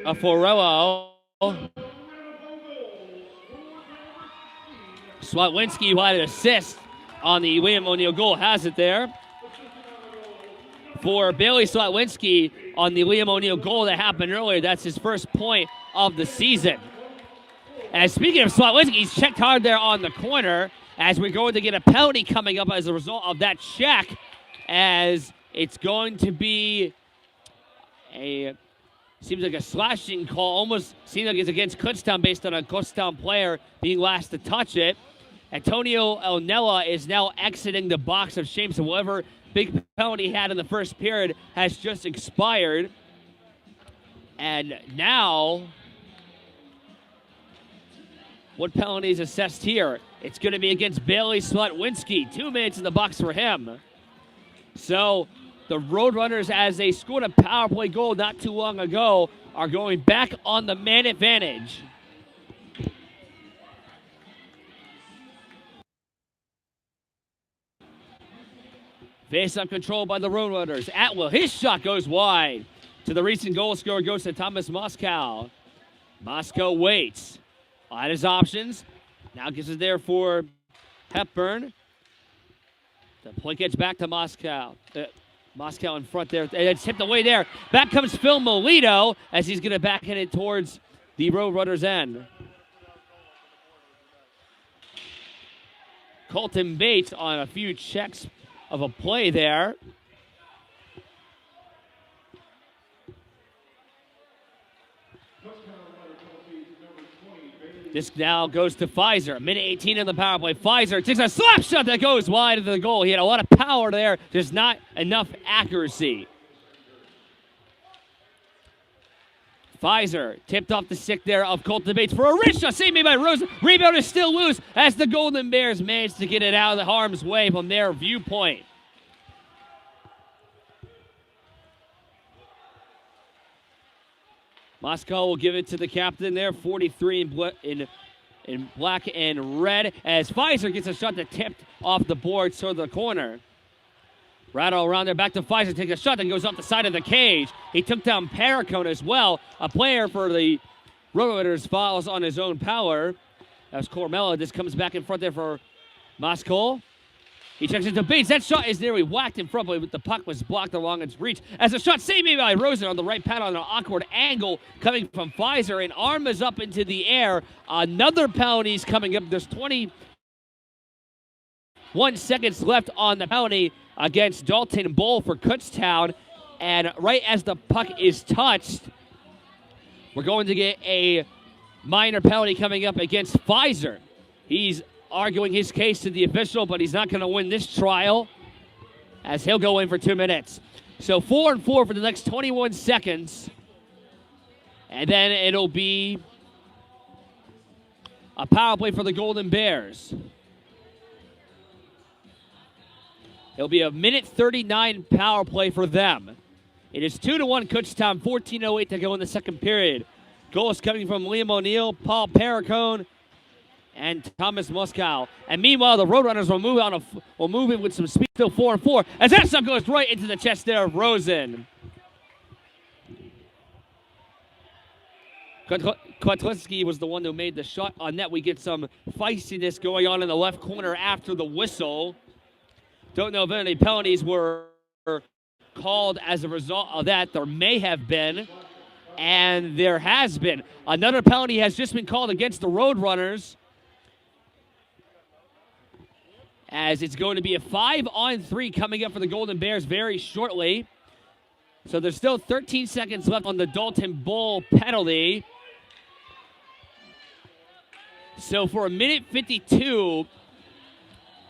A Forello. Swatwinski, who had an assist on the William O'Neill goal, has it there. For Billy Swatwinski on the William O'Neill goal that happened earlier, that's his first point of the season. And speaking of Swatwinski, he's checked hard there on the corner as we're going to get a penalty coming up as a result of that check. As it's going to be seems like a slashing call, almost seems like it's against Kutztown based on a Kutztown player being last to touch it. Antonio Elnella is now exiting the box of shame, so whatever big penalty he had in the first period has just expired. And now, what penalty is assessed here? It's going to be against Bailey Slutwinski. 2 minutes in the box for him. So the Roadrunners, as they scored a power play goal not too long ago, are going back on the man advantage. Face-up control by the Roadrunners. Atwell, his shot goes wide. To the recent goal scorer goes to Thomas Muskow. Muskow waits on his options. Now gets it there for Hepburn. The play gets back to Muskow. Muskow in front there. It's tipped away there. Back comes Phil Melito as he's going to backhand it towards the Roadrunners' end. Colton Bates on a few checks of a play there. This now goes to Pfizer. Minute 18 in the power play. Pfizer takes a slap shot that goes wide of the goal. He had a lot of power there, just not enough accuracy. Pfizer tipped off the stick there of Colton Bates for a wrist shot. Saved by Rosa. Rebound is still loose as the Golden Bears manage to get it out of the harm's way from their viewpoint. Moscow will give it to the captain there, 43 in black and red, as Pfizer gets a shot that tipped off the board to the corner. Rattle around there, back to Pfizer, takes a shot that goes off the side of the cage. He took down Paracone as well. A player for the Roadrunners falls on his own power. As Cormella just comes back in front there for Moscow. He checks into Bates. That shot is there. He whacked in front, but the puck was blocked along its reach. As a shot saved by Rosen on the right pad on an awkward angle coming from Pfizer. And arm is up into the air. Another penalty's coming up. There's 21 seconds left on the penalty against Dalton Bull for Kutztown. And right as the puck is touched, we're going to get a minor penalty coming up against Pfizer. He's arguing his case to the official, but he's not going to win this trial as he'll go in for 2 minutes. So 4-4 for the next 21 seconds. And then it'll be a power play for the Golden Bears. It'll be a minute 39 power play for them. It is 2-1 Kutztown, 14:08 to go in the second period. Goals coming from Liam O'Neill, Paul Paracone, and Thomas Moscow. And meanwhile, the Roadrunners will move in with some speed, still 4-4, as that shot goes right into the chest there of Rosen. Kotlinski was the one who made the shot on net. We get some feistiness going on in the left corner after the whistle. Don't know if any penalties were called as a result of that. There may have been, and there has been. Another penalty has just been called against the Roadrunners, as it's going to be a 5-on-3 coming up for the Golden Bears very shortly. So there's still 13 seconds left on the Dalton Bull penalty. So for a minute 52,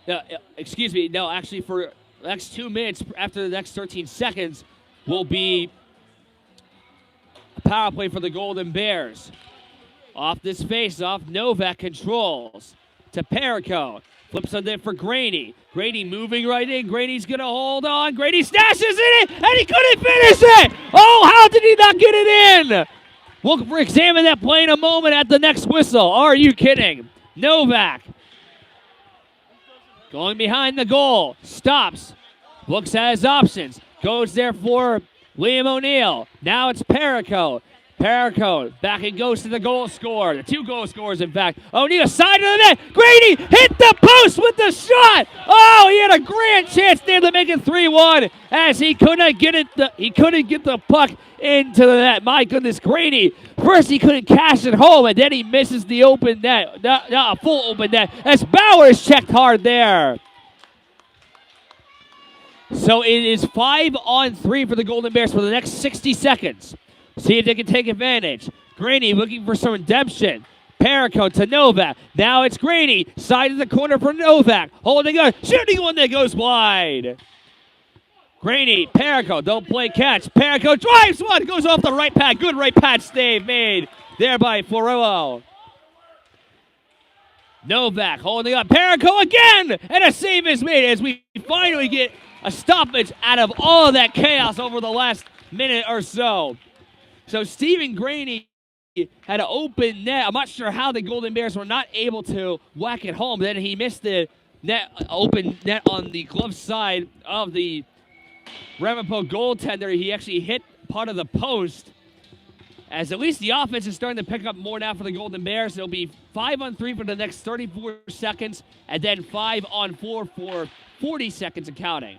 for the next 2 minutes after the next 13 seconds will be a power play for the Golden Bears. Off this face-off, Novak controls to Perico. Flips on there for Graney. Graney moving right in. Graney's going to hold on. Graney stashes it in, and he couldn't finish it. Oh, how did he not get it in? We'll examine that play in a moment at the next whistle. Are you kidding? Novak going behind the goal. Stops. Looks at his options. Goes there for Liam O'Neill. Now it's Perico. Perico back and goes to the goal scorer. The 2 goal scorers, in fact. O'Neill side of the net. Grady hit the post with the shot. Oh, he had a grand chance there to make it 3-1 as he couldn't get it. He couldn't get the puck into the net. My goodness, Grady. First he couldn't cash it home, and then he misses the open net. Not a full open net as Bowers checked hard there. So it is 5-on-3 for the Golden Bears for the next 60 seconds. See if they can take advantage. Graney looking for some redemption. Perico to Novak. Now it's Graney. Side of the corner for Novak. Holding on. Shooting one that goes wide. Graney, Perico, don't play catch. Perico drives one. Goes off the right pad. Good right pad stave made there by Florillo. Novak holding up. Perico again. And a save is made as we finally get a stoppage out of all of that chaos over the last minute or so. So Stephen Graney had an open net. I'm not sure how the Golden Bears were not able to whack it home. Then he missed the open net on the glove side of the Ramapo goaltender. He actually hit part of the post. As at least the offense is starting to pick up more now for the Golden Bears. It'll be 5-on-3 for the next 34 seconds, and then 5-on-4 for 40 seconds and counting.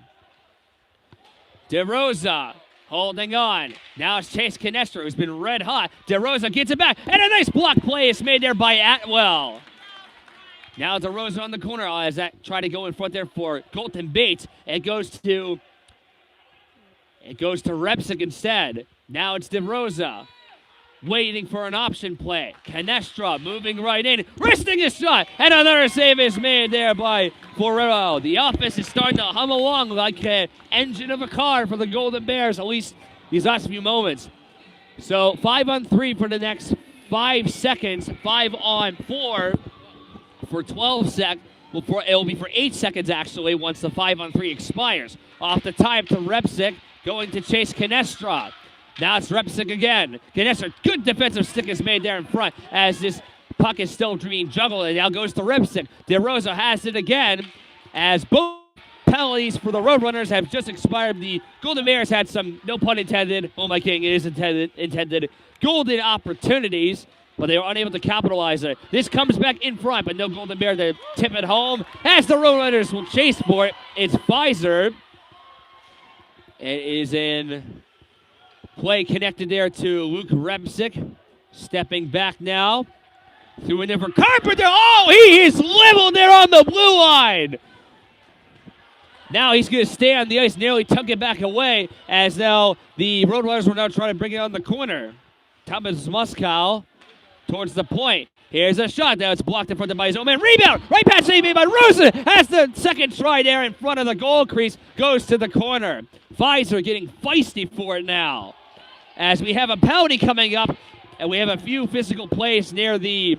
DeRosa holding on. Now it's Chase Canestra, who's been red hot. DeRosa gets it back, and a nice block play is made there by Atwell. Now DeRosa on the corner as that try to go in front there for Colton Bates. It goes to Repsick instead. Now it's DeRosa waiting for an option play. Canestra moving right in, wristing his shot, and another save is made there by Forero. The offense is starting to hum along like an engine of a car for the Golden Bears, at least these last few moments. So 5-on-3 for the next 5 seconds. 5-on-4 for 12 seconds. Well, it'll be for 8 seconds, actually, once the 5-on-3 expires. Off the time to Repsick, going to chase Canestra. Now it's Repsick again. Canestra, good defensive stick is made there in front as this puck is still being juggled, and now goes to Repsick. DeRosa has it again as both penalties for the Roadrunners have just expired. The Golden Bears had some, no pun intended, oh my king, it is intended golden opportunities, but they were unable to capitalize it. This comes back in front, but no Golden Bear to tip it home as the Roadrunners will chase for it. It's Pfizer. It is in play connected there to Luke Repsick. Stepping back now. Through in there for Carpenter. Oh, he is leveled there on the blue line. Now he's going to stay on the ice, nearly tuck it back away, as now the Roadrunners were now trying to bring it on the corner. Thomas Muskow towards the point. Here's a shot. Now it's blocked in front of by his own man. Rebound. Right pass saved made by Rosen. As the second try there in front of the goal crease goes to the corner. Pfizer getting feisty for it now. As we have a penalty coming up, and we have a few physical plays near the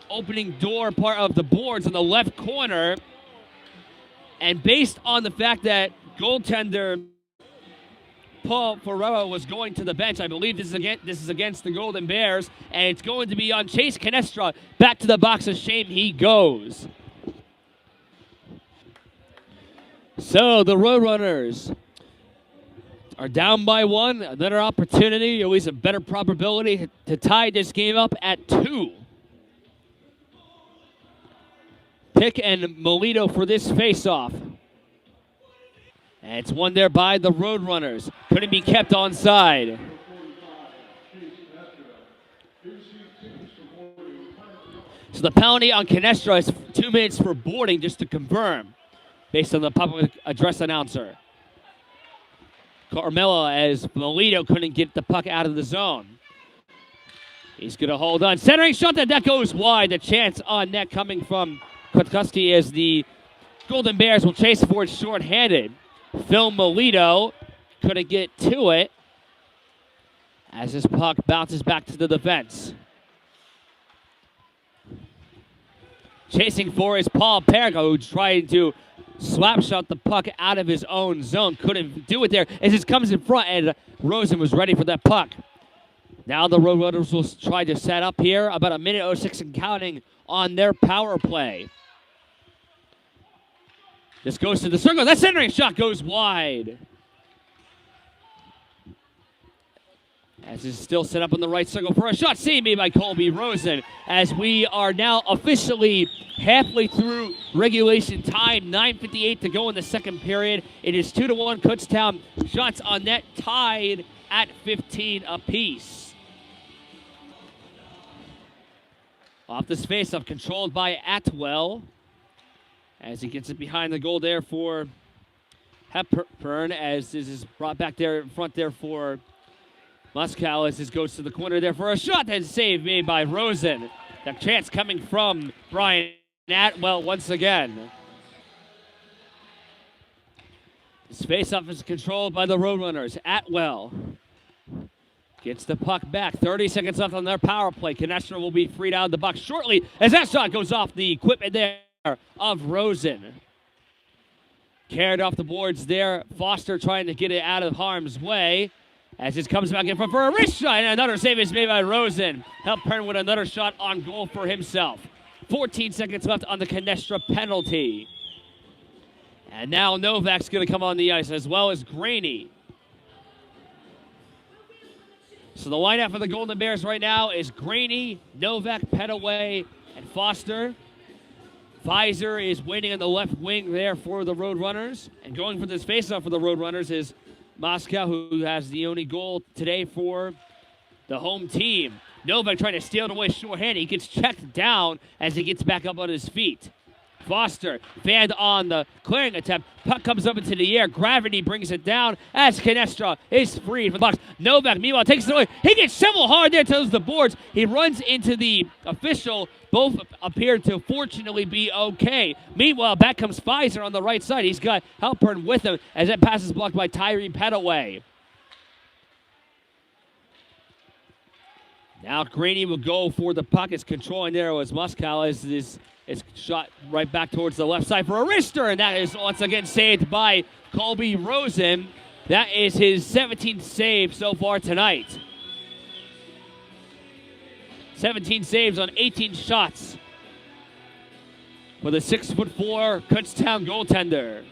opening door part of the boards in the left corner. And based on the fact that goaltender Paul Ferrero was going to the bench, I believe this is against the Golden Bears, and it's going to be on Chase Canestra. Back to the box of shame he goes. So the Roadrunners are down by 1. Another opportunity, always a better probability to tie this game up at 2. Pick and Melito for this face-off. And it's won there by the Roadrunners. Couldn't be kept onside. So the penalty on Canestra is 2 minutes for boarding, just to confirm, based on the public address announcer. Carmelo, as Melito couldn't get the puck out of the zone. He's going to hold on. Centering shot, that goes wide. The chance on net coming from Kutztown as the Golden Bears will chase for it short-handed. Phil Melito couldn't get to it as this puck bounces back to the defense. Chasing for is Paul Perico, who's trying to slap shot the puck out of his own zone. Couldn't do it there as it comes in front, and Rosen was ready for that puck. Now the Roadrunners will try to set up here. About 1:06 and counting on their power play. This goes to the circle. That centering shot goes wide. As it's still set up in the right circle for a shot saved made by Colby Rosen. As we are now officially halfway through regulation time. 9:58 to go in the second period. It is 2-1 Kutztown. Shots on net tied at 15 apiece. Off this faceoff, controlled by Atwell. As he gets it behind the goal there for Hepburn, as this is brought back there in front there for Muskow, as this goes to the corner there for a shot, and save made by Rosen. The chance coming from Brian Atwell once again. This faceoff is controlled by the Roadrunners. Atwell gets the puck back. 30 seconds left on their power play. Canestra will be freed out of the box shortly as that shot goes off the equipment there of Rosen. Carried off the boards there. Foster trying to get it out of harm's way as this comes back in front for a wrist shot, and another save is made by Rosen. Hepburn with another shot on goal for himself. 14 seconds left on the Canestra penalty. And now Novak's going to come on the ice, as well as Graney. So the lineup for the Golden Bears right now is Graney, Novak, Petaway, and Foster. Pfizer is waiting on the left wing there for the Roadrunners. And going for this faceoff for the Roadrunners is Moscow, who has the only goal today for the home team. Novak trying to steal it away short-handed. He gets checked down as he gets back up on his feet. Foster fanned on the clearing attempt. Puck comes up into the air. Gravity brings it down as Canestra is freed from the box. Novak, meanwhile, takes it away. He gets shoveled hard there towards the boards. He runs into the official. Both appear to fortunately be okay. Meanwhile, back comes Pfizer on the right side. He's got Halpern with him as that pass is blocked by Tyree Petaway. Now Graney will go for the puck. It's controlling there was Muscal. Is shot right back towards the left side for a wrister, and that is once again saved by Colby Rosen. That is his 17th save so far tonight. 17 saves on 18 shots for the 6'4" Kutztown goaltender.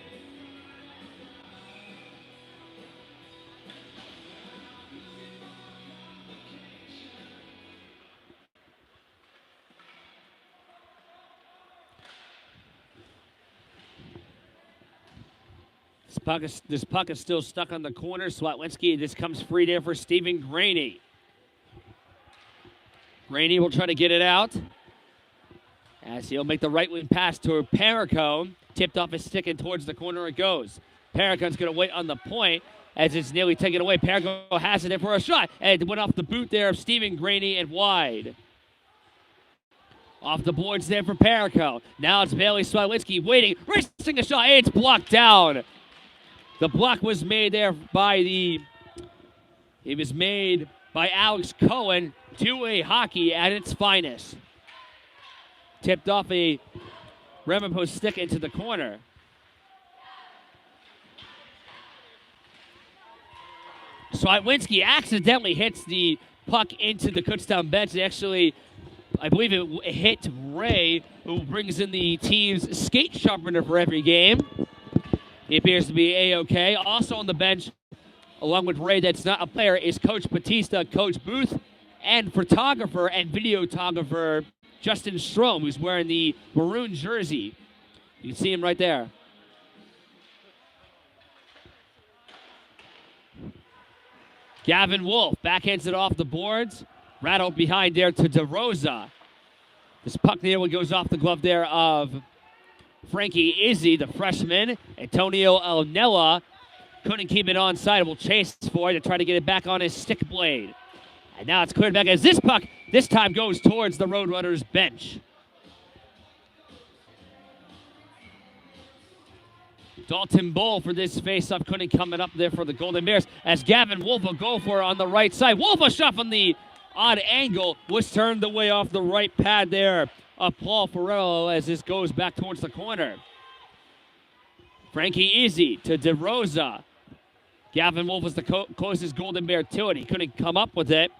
This puck is still stuck on the corner. Swatlinski, this comes free there for Stephen Graney. Graney will try to get it out as he'll make the right wing pass to Perricone. Tipped off his stick and towards the corner it goes. Perricone's going to wait on the point as it's nearly taken away. Perricone has it in for a shot, and it went off the boot there of Stephen Graney and wide. Off the boards there for Perricone. Now it's Bailey Swatlinski waiting, risking a shot, and it's blocked down. The block was made there by by Alex Cohen. Two-way hockey at its finest. Tipped off a Ramapo stick into the corner. Swatlinski accidentally hits the puck into the Kutztown bench. It actually, I believe it hit Ray, who brings in the team's skate sharpener for every game. He appears to be A-OK. Also on the bench, along with Ray, that's not a player, is Coach Batista, Coach Booth, and photographer and videographer Justin Strom, who's wearing the maroon jersey. You can see him right there. Gavin Wolf backhands it off the boards. Rattled behind there to DeRosa. This puck there goes off the glove there of Frankie Izzy, the freshman. Antonio Alnella couldn't keep it onside. Will chase for it to try to get it back on his stick blade. And now it's cleared back as this puck this time goes towards the Roadrunners bench. Dalton Bull for this face-off couldn't come up there for the Golden Bears as Gavin Wolf will go for it on the right side. Wolf, a shot from the odd angle, was turned away off the right pad there of Paul Ferrello as this goes back towards the corner. Frankie Izzy to DeRosa. Gavin Wolf was the closest Golden Bear to it. He couldn't come up with it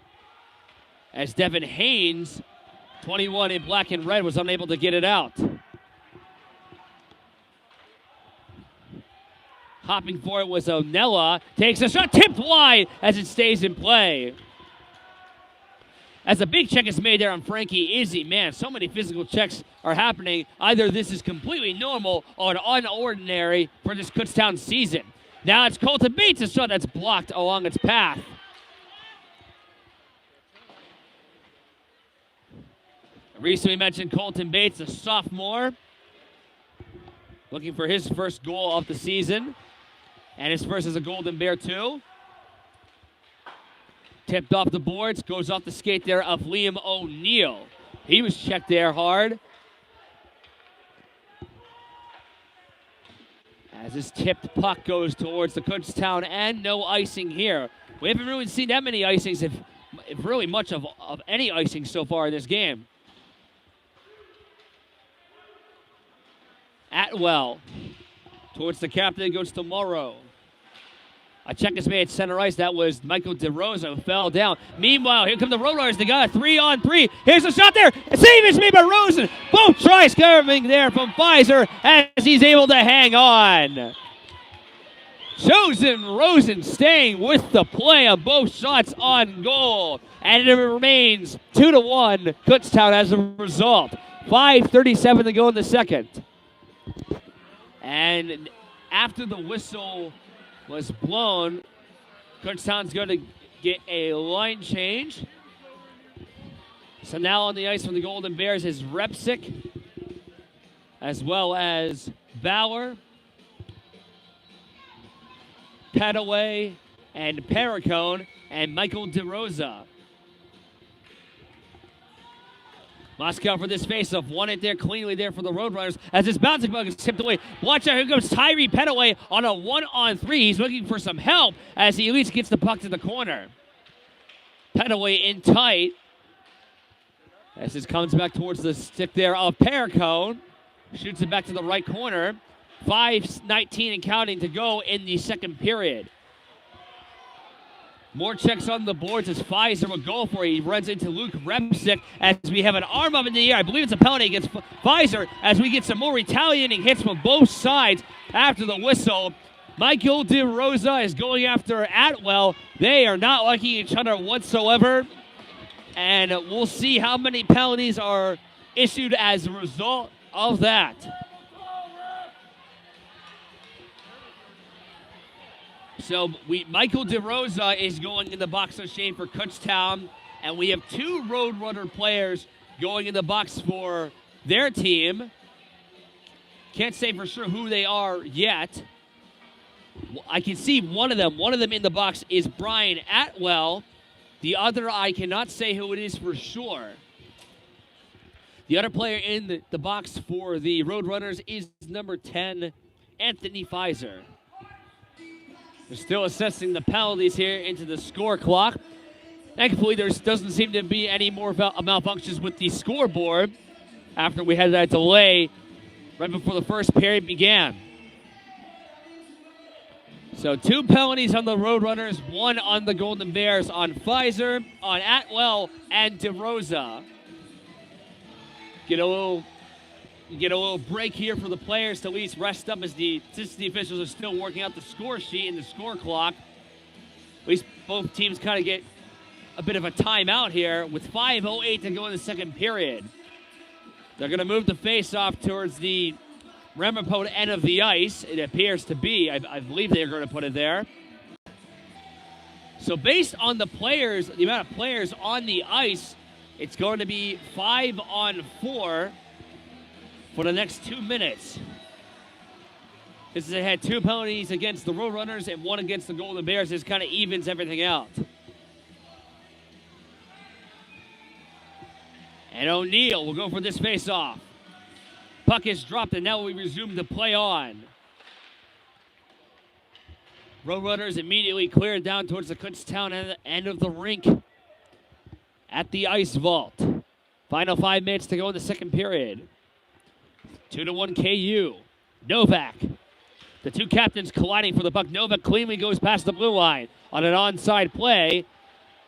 as Devin Haynes, 21 in black and red, was unable to get it out. Hopping for it was Onella. Takes a shot, tipped wide as it stays in play. As a big check is made there on Frankie Izzy, man, so many physical checks are happening. Either this is completely normal or unordinary for this Kutztown season. Now it's Colton Bates, a shot that's blocked along its path. Recently mentioned Colton Bates, a sophomore, looking for his first goal of the season. And his first as a Golden Bear, too. Tipped off the boards, goes off the skate there of Liam O'Neill. He was checked there hard. As this tipped puck goes towards the Kutztown, and no icing here. We haven't really seen that many icings, if really much of any icing so far in this game. Atwell towards the captain, goes to Morrow. A check is made at center ice. That was Michael DeRosa who fell down. Meanwhile, here come the Roadrunners. They got a 3-on-3. Here's a shot there. Save is made by Rosen. Both tries coming there from Pfizer as he's able to hang on. Chosen Rosen staying with the play on both shots on goal. And it remains 2-1 Kutztown as a result. 5:37 to go in the second. And after the whistle was blown, Kutztown's going to get a line change. So now on the ice for the Golden Bears is Repsick, as well as Bauer, Petaway, and Perricone, and Michael DeRosa. Moscow for this faceoff. Won it there cleanly there for the Roadrunners as this bouncing bug is tipped away. Watch out, here comes Tyree Petaway on a 1-on-3. He's looking for some help as he at least gets the puck to the corner. Petaway in tight As this comes back towards the stick there of Perricone. Shoots it back to the right corner. 5:19 and counting to go in the second period. More checks on the boards as Pfizer will go for it. He runs into Luke Remsick as we have an arm up in the air. I believe it's a penalty against Pfizer as we get some more retaliating hits from both sides after the whistle. Michael DeRosa is going after Atwell. They are not liking each other whatsoever. And we'll see how many penalties are issued as a result of that. So Michael DeRosa is going in the box of shame for Kutztown, and we have two Roadrunner players going in the box for their team. Can't say for sure who they are yet. I can see one of them. One of them in the box is Brian Atwell. The other, I cannot say who it is for sure. The other player in the box for the Roadrunners is number 10, Anthony Pfizer. They're still assessing the penalties here into the score clock. Thankfully, there doesn't seem to be any more malfunctions with the scoreboard after we had that delay right before the first period began. So 2 penalties on the Roadrunners, 1 on the Golden Bears, on Pfizer, on Atwell, and DeRosa. Get a little break here for the players to at least rest up as the officials are still working out the score sheet and the score clock. At least both teams kind of get a bit of a timeout here with 5:08 to go in the second period. They're going to move the face-off towards the Ramapo end of the ice. It appears to be. I believe they're going to put it there. So based on the players, the amount of players on the ice, it's going to be 5-on-4 for the next 2 minutes. This has had 2 penalties against the Roadrunners and 1 against the Golden Bears. This kind of evens everything out. And O'Neal will go for this face-off. Puck is dropped, and now we resume the play on. Roadrunners immediately cleared down towards the Kutztown end of the rink at the ice vault. Final 5 minutes to go in the second period. 2-1 KU. Novak. The two captains colliding for the puck. Novak cleanly goes past the blue line on an onside play.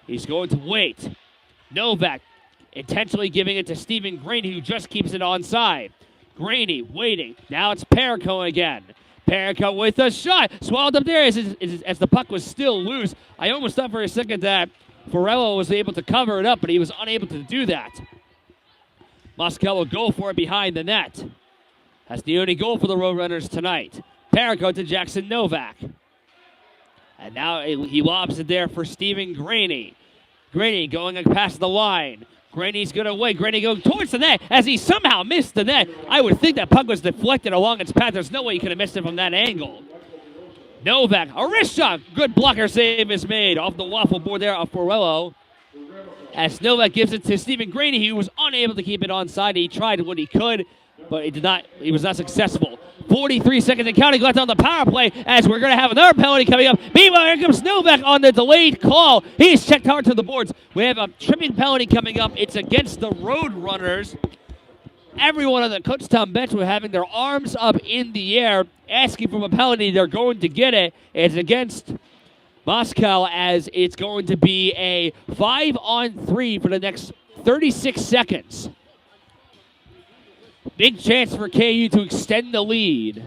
He's going to wait. Novak intentionally giving it to Stephen Graney, who just keeps it onside. Graney waiting. Now it's Perricone again. Perricone with a shot. Swallowed up there as the puck was still loose. I almost thought for a second that Farello was able to cover it up, but he was unable to do that. Moscow will go for it behind the net. That's the only goal for the Roadrunners tonight. Perricone to Jackson Novak. And now he lobs it there for Stephen Graney. Graney going past the line. Graney's going to wait. Graney going towards the net as he somehow missed the net. I would think that puck was deflected along its path. There's no way he could have missed it from that angle. Novak, a wrist shot. Good blocker save is made off the waffle board there of Forello. As Novak gives it to Stephen Graney, he was unable to keep it onside. He tried what he could, but he was not successful. 43 seconds and counting left on the power play as we're going to have another penalty coming up. Meanwhile, here comes Novak on the delayed call. He's checked hard to the boards. We have a tripping penalty coming up. It's against the Roadrunners. Everyone on the Kutztown bench were having their arms up in the air, asking for a penalty. They're going to get it. It's against Moscow as it's going to be a 5-on-3 for the next 36 seconds. Big chance for KU to extend the lead.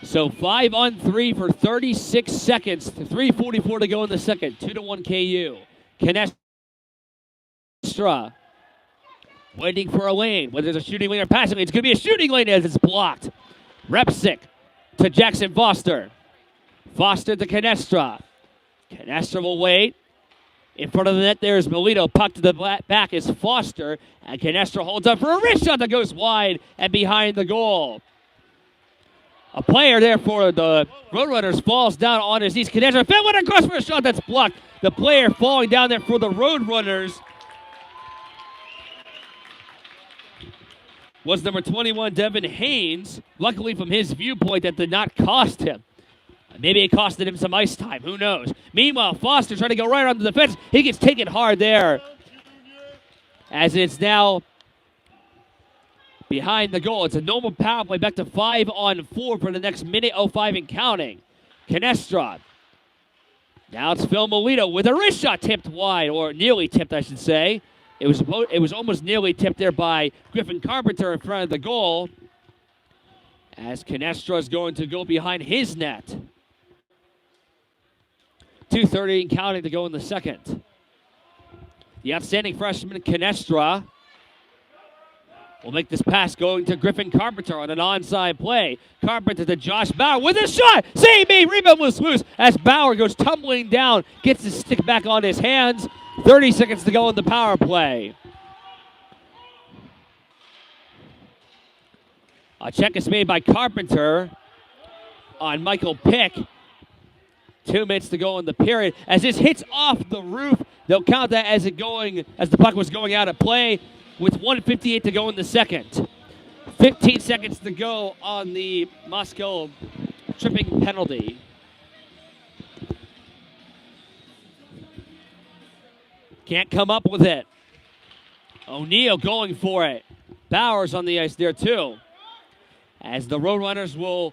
So 5-on-3 for 36 seconds. 3:44 to go in the second. 2-1 KU. Canestra waiting for a lane. Whether there's a shooting lane or passing lane, it's going to be a shooting lane as it's blocked. Repsick to Jackson Foster. Foster to Canestra. Canestra will wait. In front of the net, there's Melito. Puck to the back is Foster. And Canestra holds up for a wrist shot that goes wide and behind the goal. A player there for the Roadrunners falls down on his knees. Canestra went across for a shot that's blocked. The player falling down there for the Roadrunners was number 21, Devin Haynes. Luckily, from his viewpoint, that did not cost him. Maybe it costed him some ice time. Who knows? Meanwhile, Foster trying to go right onto the fence. He gets taken hard there. As it's now behind the goal. It's a normal power play back to 5-on-4 for the next minute 05 and counting. Canestra. Now it's Phil Molito with a wrist shot tipped wide, or nearly tipped, I should say. It was almost nearly tipped there by Griffin Carpenter in front of the goal. As Canestra is going to go behind his net. 2:30 and counting to go in the second. The outstanding freshman Canestra will make this pass going to Griffin Carpenter on an onside play. Carpenter to Josh Bauer with a shot. Save me. Rebound was loose as Bauer goes tumbling down. Gets his stick back on his hands. 30 seconds to go in the power play. A check is made by Carpenter on Michael Pick. 2 minutes to go in the period. As this hits off the roof, they'll count that as the puck was going out of play with 1:58 to go in the second. 15 seconds to go on the Moscow tripping penalty. Can't come up with it. O'Neal going for it. Bowers on the ice there too. As the Roadrunners will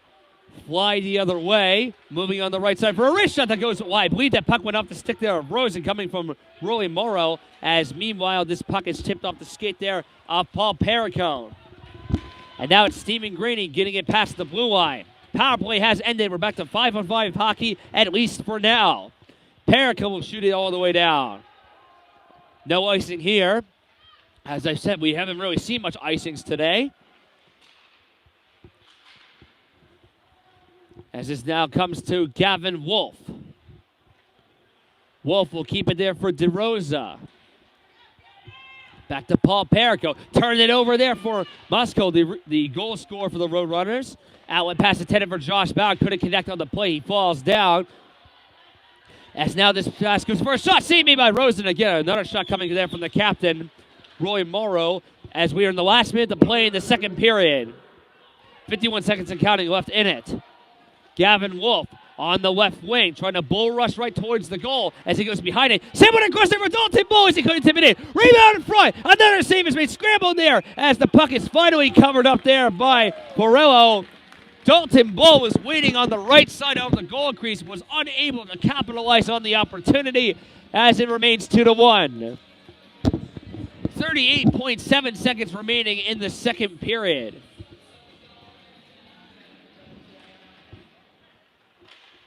fly the other way, moving on the right side for a wrist shot that goes wide. I believe that puck went off the stick there of Rosen coming from Roy Morrow, as meanwhile this puck is tipped off the skate there of Paul Perricone. And now it's Stephen Graney getting it past the blue line. Power play has ended. We're back to 5-on-5 hockey, at least for now. Perricone will shoot it all the way down. No icing here. As I said, we haven't really seen much icings today. As this now comes to Gavin Wolf. Wolf will keep it there for DeRosa. Back to Paul Perricone. Turn it over there for Moscow, the goal scorer for the Roadrunners. Outlet pass intended for Josh Bauer. Couldn't connect on the play. He falls down. As now this pass goes for a shot. Saved me by Rosen again. Another shot coming there from the captain, Roy Morrow, as we are in the last minute to play in the second period. 51 seconds and counting left in it. Gavin Wolf on the left wing, trying to bull rush right towards the goal as he goes behind it. Same one across there for Dalton Bull as he couldn't tip it in. Rebound in front. Another save is made. Scrambled there as the puck is finally covered up there by Porello. Dalton Bull was waiting on the right side of the goal crease, was unable to capitalize on the opportunity as it remains 2-1. 38.7 seconds remaining in the second period.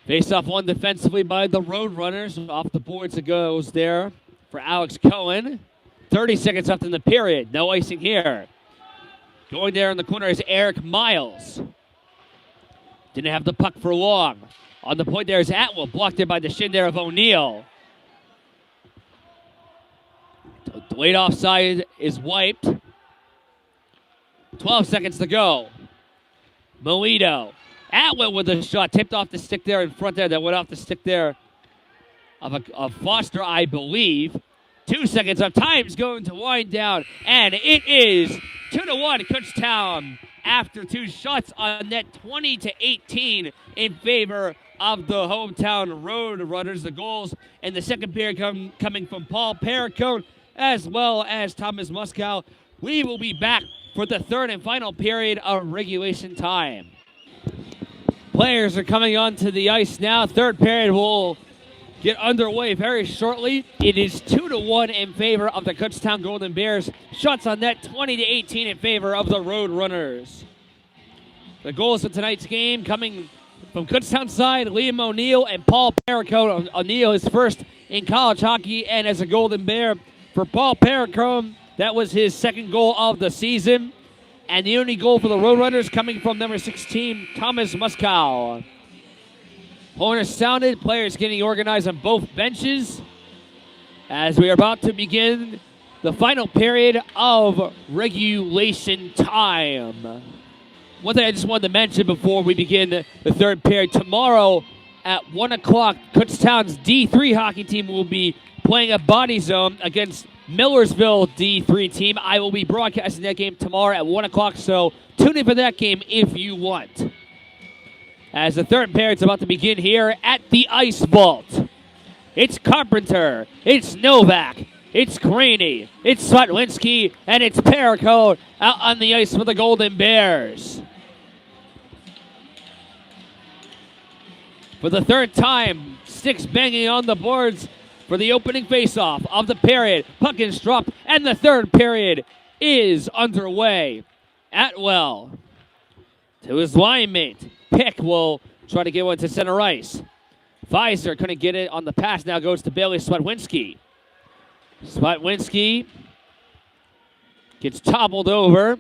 Face off one defensively by the Roadrunners. Off the boards it goes there for Alex Cohen. 30 seconds left in the period. No icing here. Going there in the corner is Eric Miles. Didn't have the puck for long. On the point there is Atwell. Blocked there by the shin there of O'Neal. Delayed offside is wiped. 12 seconds to go. Molito. Atwell with a shot, tipped off the stick there in front there. That went off the stick there of Foster, I believe. 2 seconds of time's going to wind down, and it is 2-1 Kutztown after 2 shots on net, 20-18 in favor of the hometown Roadrunners. The goals in the second period coming from Paul Perricone as well as Thomas Muskow. We will be back for the third and final period of regulation time. Players are coming onto the ice now. Third period will get underway very shortly. It is 2-1 in favor of the Kutztown Golden Bears. Shots on net 20-18 in favor of the Roadrunners. The goals of tonight's game coming from Kutztown side, Liam O'Neal and Paul Perricone. O'Neal is first in college hockey and as a Golden Bear. For Paul Perricone, that was his second goal of the season. And the only goal for the Roadrunners coming from number 16, Thomas Muskow. Horn is sounded, players getting organized on both benches as we are about to begin the final period of regulation time. One thing I just wanted to mention before we begin the third period. Tomorrow at 1 o'clock, Kutztown's D3 hockey team will be playing a body zone against Millersville D3 team. I will be broadcasting that game tomorrow at 1 o'clock, so tune in for that game if you want. as the third period's about to begin here at the Ice Vault. It's Carpenter, it's Novak, it's Graney, it's Swatwinski, and it's Perico out on the ice for the Golden Bears. For the third time, sticks banging on the boards for the opening faceoff of the period. Puck is dropped, and the third period is underway. Atwell to his line mate. Pick will try to get one to center ice. Pfizer couldn't get it on the pass. Now goes to Bailey Swatwinski. Swatwinski gets toppled over.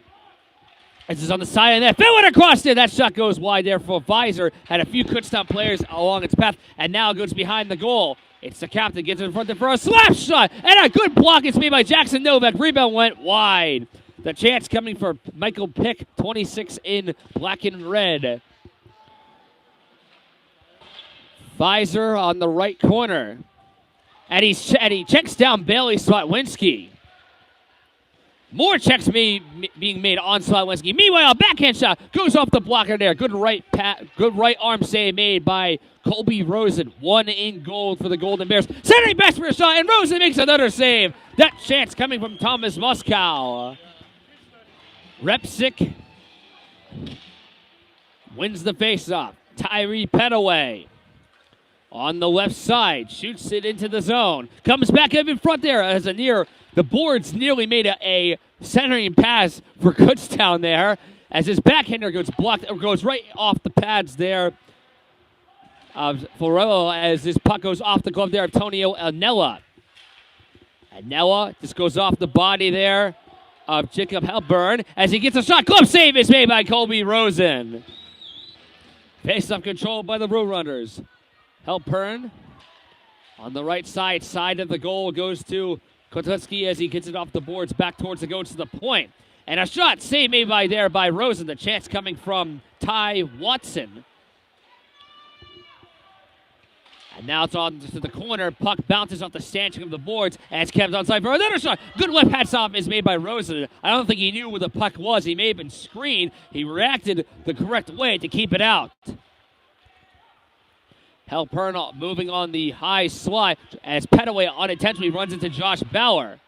This is on the side of the net. Fill it across there. That shot goes wide there for Pfizer. Had a few Kutztown players along its path, and now goes behind the goal. It's the captain. Gets in front there for a slap shot. And a good block. It's made by Jackson Novak. Rebound went wide. The chance coming for Michael Pick, 26 in black and red. Pfizer on the right corner. And he checks down Bailey Swatwinski. More checks being made on Swatwinski. Meanwhile, a backhand shot goes off the blocker there. Good right arm save made by Colby Rosen. 1 in goal for the Golden Bears. Centering back for a shot, and Rosen makes another save. That chance coming from Thomas Moskow. Repsick wins the faceoff. Tyree Petaway on the left side, shoots it into the zone. Comes back up in front there as the boards nearly made a centering pass for Kutztown there as his backhander goes right off the pads there of Forello as this puck goes off the glove there of Tonio Anella. Anella just goes off the body there of Jacob Halpern as he gets a shot. Glove save is made by Colby Rosen. Face-off controlled by the Roadrunners. Halpern on the right side of the goal goes to Kotutsky as he gets it off the boards back towards the goal to the point. And a shot saved made by Rosen. The chance coming from Ty Watson. And now it's on to the corner. Puck bounces off the stanchion of the boards and it's kept onside for another shot. Good left pass off is made by Rosen. I don't think he knew where the puck was. He may have been screened. He reacted the correct way to keep it out. Halpern moving on the high slide as Petaway unintentionally runs into Josh Bauer.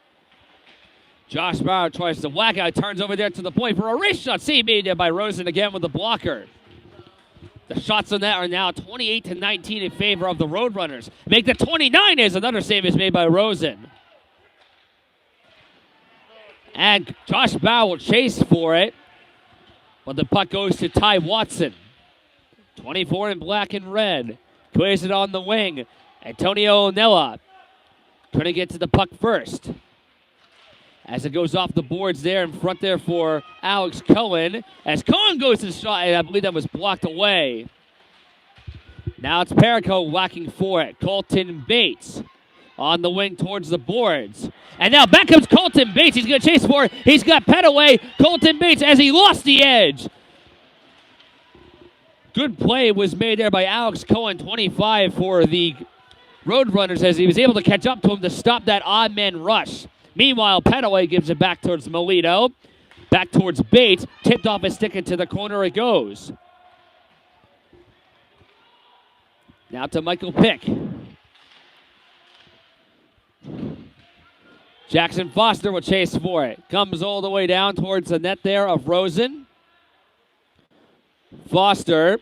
Josh Bauer tries to whack out, turns over there to the point for a wrist shot. Save made there by Rosen again with the blocker. The shots on that are now 28-19 in favor of the Roadrunners. Make the 29 as another save is made by Rosen. And Josh Bauer will chase for it, but the puck goes to Ty Watson. 24 in black and red. Clears it on the wing. Antonio Nella trying to get to the puck first. As it goes off the boards there in front there for Alex Cohen. As Cohen goes to the shot, and I believe that was blocked away. Now it's Perico whacking for it. Colton Bates on the wing towards the boards. And now back comes Colton Bates. He's going to chase for it. He's got Petaway. Colton Bates as he lost the edge. Good play was made there by Alex Cohen, 25 for the Roadrunners as he was able to catch up to him to stop that odd man rush. Meanwhile, Petaway gives it back towards Melito. Back towards Bates. Tipped off his stick into the corner it goes. Now to Michael Pick. Jackson Foster will chase for it. Comes all the way down towards the net there of Rosen. Foster.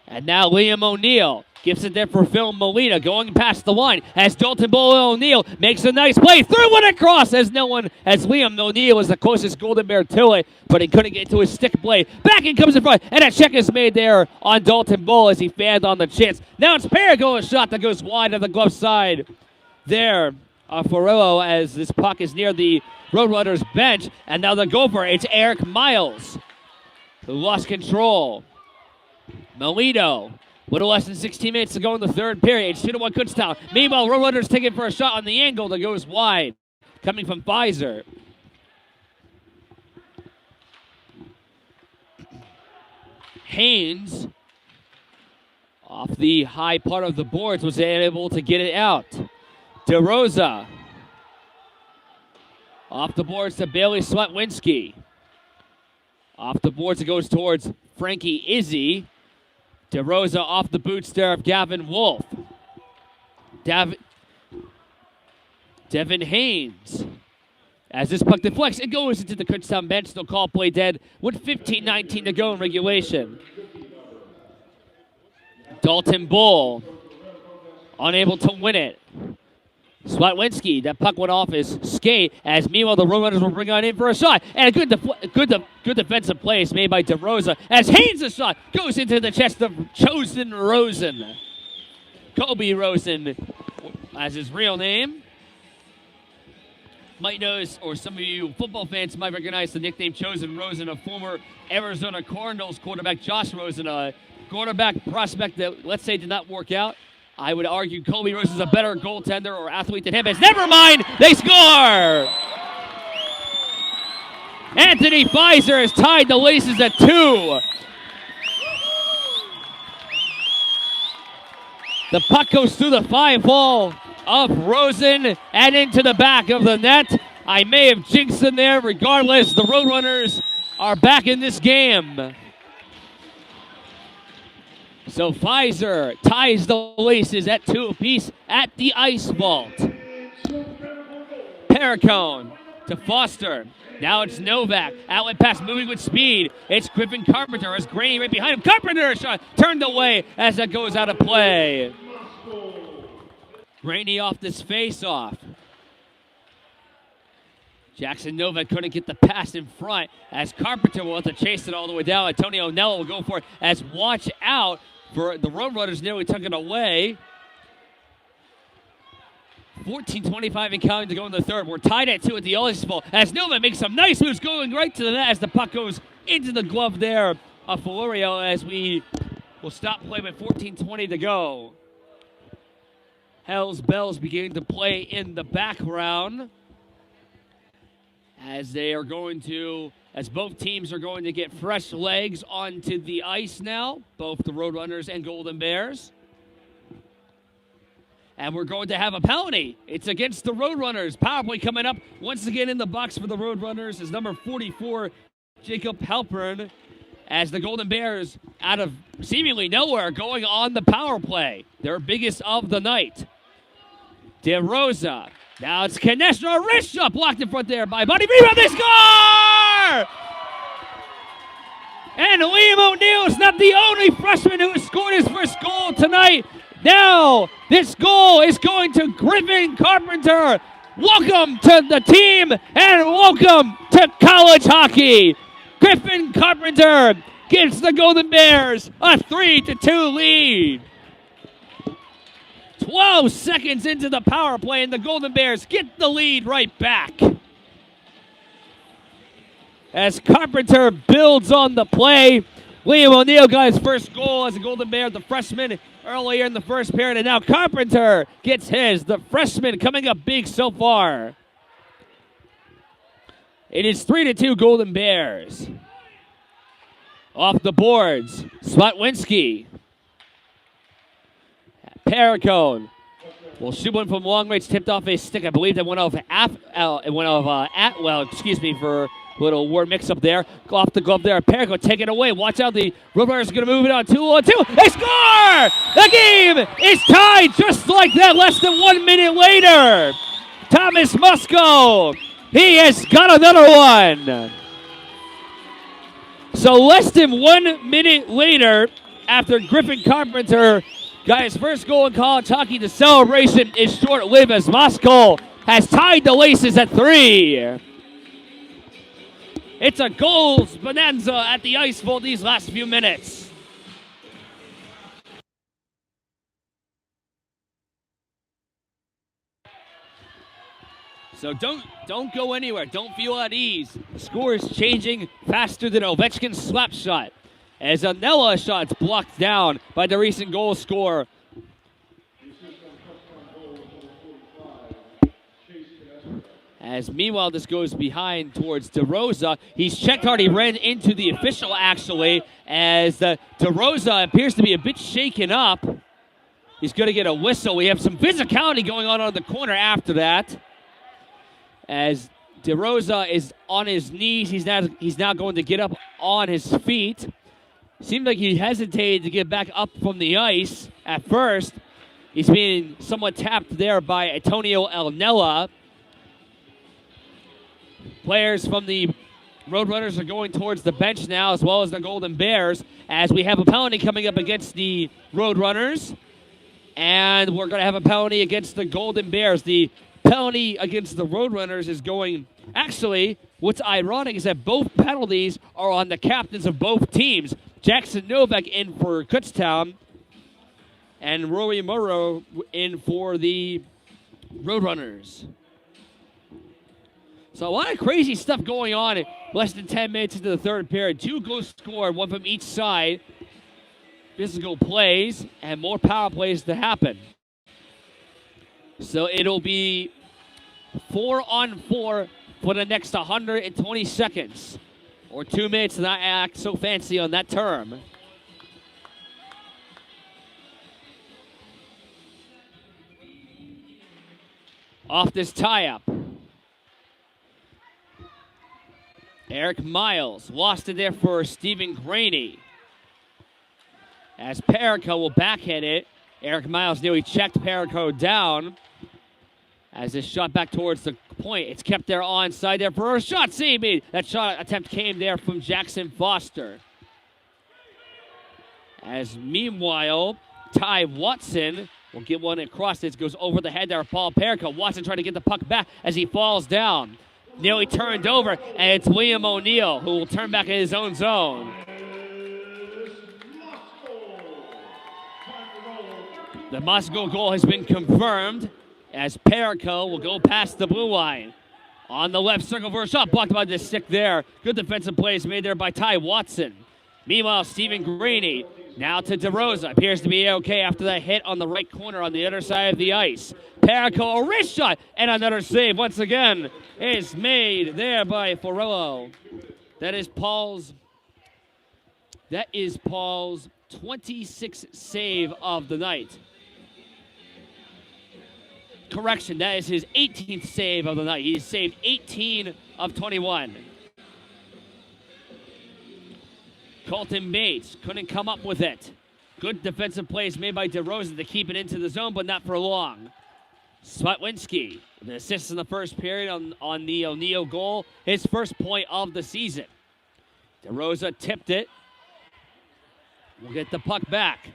And now Liam O'Neill gives it there for Phil Molina going past the line as Dalton Bull O'Neill makes a nice play. Threw it across as Liam O'Neill was the closest Golden Bear to it, but he couldn't get to his stick blade. Back in comes in front, and a check is made there on Dalton Bull as he fanned on the chance. Now it's Perico, a shot that goes wide of the glove side there. Forello as this puck is near the Roadrunners bench, and now the gopher, it's Eric Miles who lost control. Melito, little less than 16 minutes to go in the third period. It's 2-1 Kutztown. Meanwhile, Roadrunners taking for a shot on the angle that goes wide, coming from Pfizer. Haynes, off the high part of the boards, was able to get it out. DeRosa. Off the boards to Bailey Swatwinski. Off the boards, it goes towards Frankie Izzy. DeRosa off the boots there of Gavin Wolf. Devin Haynes. As this puck deflects, it goes into the Kutztown bench. They'll call play dead with 15:19 to go in regulation. Dalton Bull, unable to win it. Swatwinski, that puck went off his skate, as meanwhile the Roadrunners will bring on in for a shot. And a good defensive play is made by DeRosa, as Haynes' shot goes into the chest of Chosen Rosen. Kobe Rosen, as his real name. Might know, or some of you football fans might recognize the nickname Chosen Rosen of former Arizona Cardinals quarterback Josh Rosen, a quarterback prospect that, let's say, did not work out. I would argue Kobe Rosen is a better goaltender or athlete than him. As never mind, they score! Anthony Pfizer has tied the laces at 2. The puck goes through the 5-hole of Rosen and into the back of the net. I may have jinxed him there. Regardless, the Roadrunners are back in this game. So Pfizer ties the laces at 2 apiece at the ice vault. Perricone to Foster. Now it's Novak. Outlet pass moving with speed. It's Griffin Carpenter as Graney right behind him. Carpenter shot turned away as that goes out of play. Graney off this face-off. Jackson Novak couldn't get the pass in front as Carpenter will have to chase it all the way down. Antonio Nella will go for it as watch out for the Roadrunners nearly took it away. 14:25 and counting to go in the third. We're tied at 2 at the ice vault as Novak makes some nice moves going right to the net as the puck goes into the glove there of Florio as we will stop play with 14:20 to go. Hell's Bells beginning to play in the background as they are going to, as both teams are going to get fresh legs onto the ice now, both the Roadrunners and Golden Bears. And we're going to have a penalty. It's against the Roadrunners. Power play coming up once again in the box for the Roadrunners is number 44, Jacob Halpern, as the Golden Bears, out of seemingly nowhere, going on the power play, their biggest of the night. DeRosa. Now it's Konechny, wrist shot blocked in front there by Buddy. Rebound, they score! And Liam O'Neill is not the only freshman who has scored his first goal tonight. Now this goal is going to Griffin Carpenter. Welcome to the team and welcome to college hockey. Griffin Carpenter gives the Golden Bears a 3-2 lead. 12 seconds into the power play, and the Golden Bears get the lead right back. As Carpenter builds on the play, Liam O'Neill got his first goal as a Golden Bear, the freshman, earlier in the first period, and now Carpenter gets his, the freshman coming up big so far. It is 3-2 Golden Bears. Off the boards, Swatwinski. Perricone will shoot one from long range, tipped off a stick. I believe that went off Atwell, excuse me for a little word mix-up there. Off the glove there. Perricone take it away. Watch out, the Roadrunners are going to move it on 2-on-2. They score! The game is tied just like that less than 1 minute later. Thomas Musco, he has got another one. So less than 1 minute later, after Griffin Carpenter got his first goal in college hockey, the celebration is short-lived as Moscow has tied the laces at 3. It's a goals bonanza at the ice vault these last few minutes. So don't go anywhere. Don't feel at ease. The score is changing faster than Ovechkin's slap shot, as Anella shot's blocked down by the recent goal scorer. As meanwhile, this goes behind towards DeRosa. He's checked hard. He ran into the official, actually, as DeRosa appears to be a bit shaken up. He's going to get a whistle. We have some physicality going on the corner after that, as DeRosa is on his knees. He's now going to get up on his feet. Seemed like he hesitated to get back up from the ice at first. He's being somewhat tapped there by Antonio Elnella. Players from the Roadrunners are going towards the bench now, as well as the Golden Bears, as we have a penalty coming up against the Roadrunners. And we're going to have a penalty against the Golden Bears. The penalty against the Roadrunners is going... Actually, what's ironic is that both penalties are on the captains of both teams. Jackson Novak in for Kutztown, and Rory Morrow in for the Roadrunners. So a lot of crazy stuff going on less than 10 minutes into the third period. 2 goals scored, one from each side. Physical plays and more power plays to happen. So it'll be 4-on-4 for the next 120 seconds. Or 2 minutes to not act so fancy on that term. Off this tie-up. Eric Miles lost it there for Stephen Graney. As Perico will backhand it. Eric Miles nearly checked Perico down. As this shot back towards the point. It's kept there onside there for a shot. See, that shot attempt came there from Jackson Foster. As meanwhile, Ty Watson will get one across. This goes over the head there of Paul Perico. Watson trying to get the puck back as he falls down. Nearly turned over, and it's William O'Neill who will turn back in his own zone. The Moscow goal has been confirmed as Perico will go past the blue line. On the left circle for a shot, blocked by the stick there. Good defensive plays made there by Ty Watson. Meanwhile, Stephen Graney now to DeRosa. Appears to be okay after that hit on the right corner on the other side of the ice. Perico, a wrist shot, and another save once again is made there by Forello. That is Paul's 26th save of the night. Correction, that is his 18th save of the night. He's saved 18 of 21. Colton Bates couldn't come up with it. Good defensive plays made by DeRosa to keep it into the zone, but not for long. Swatwinski, the assist in the first period on the O'Neill goal, his first point of the season. DeRosa tipped it. We'll get the puck back.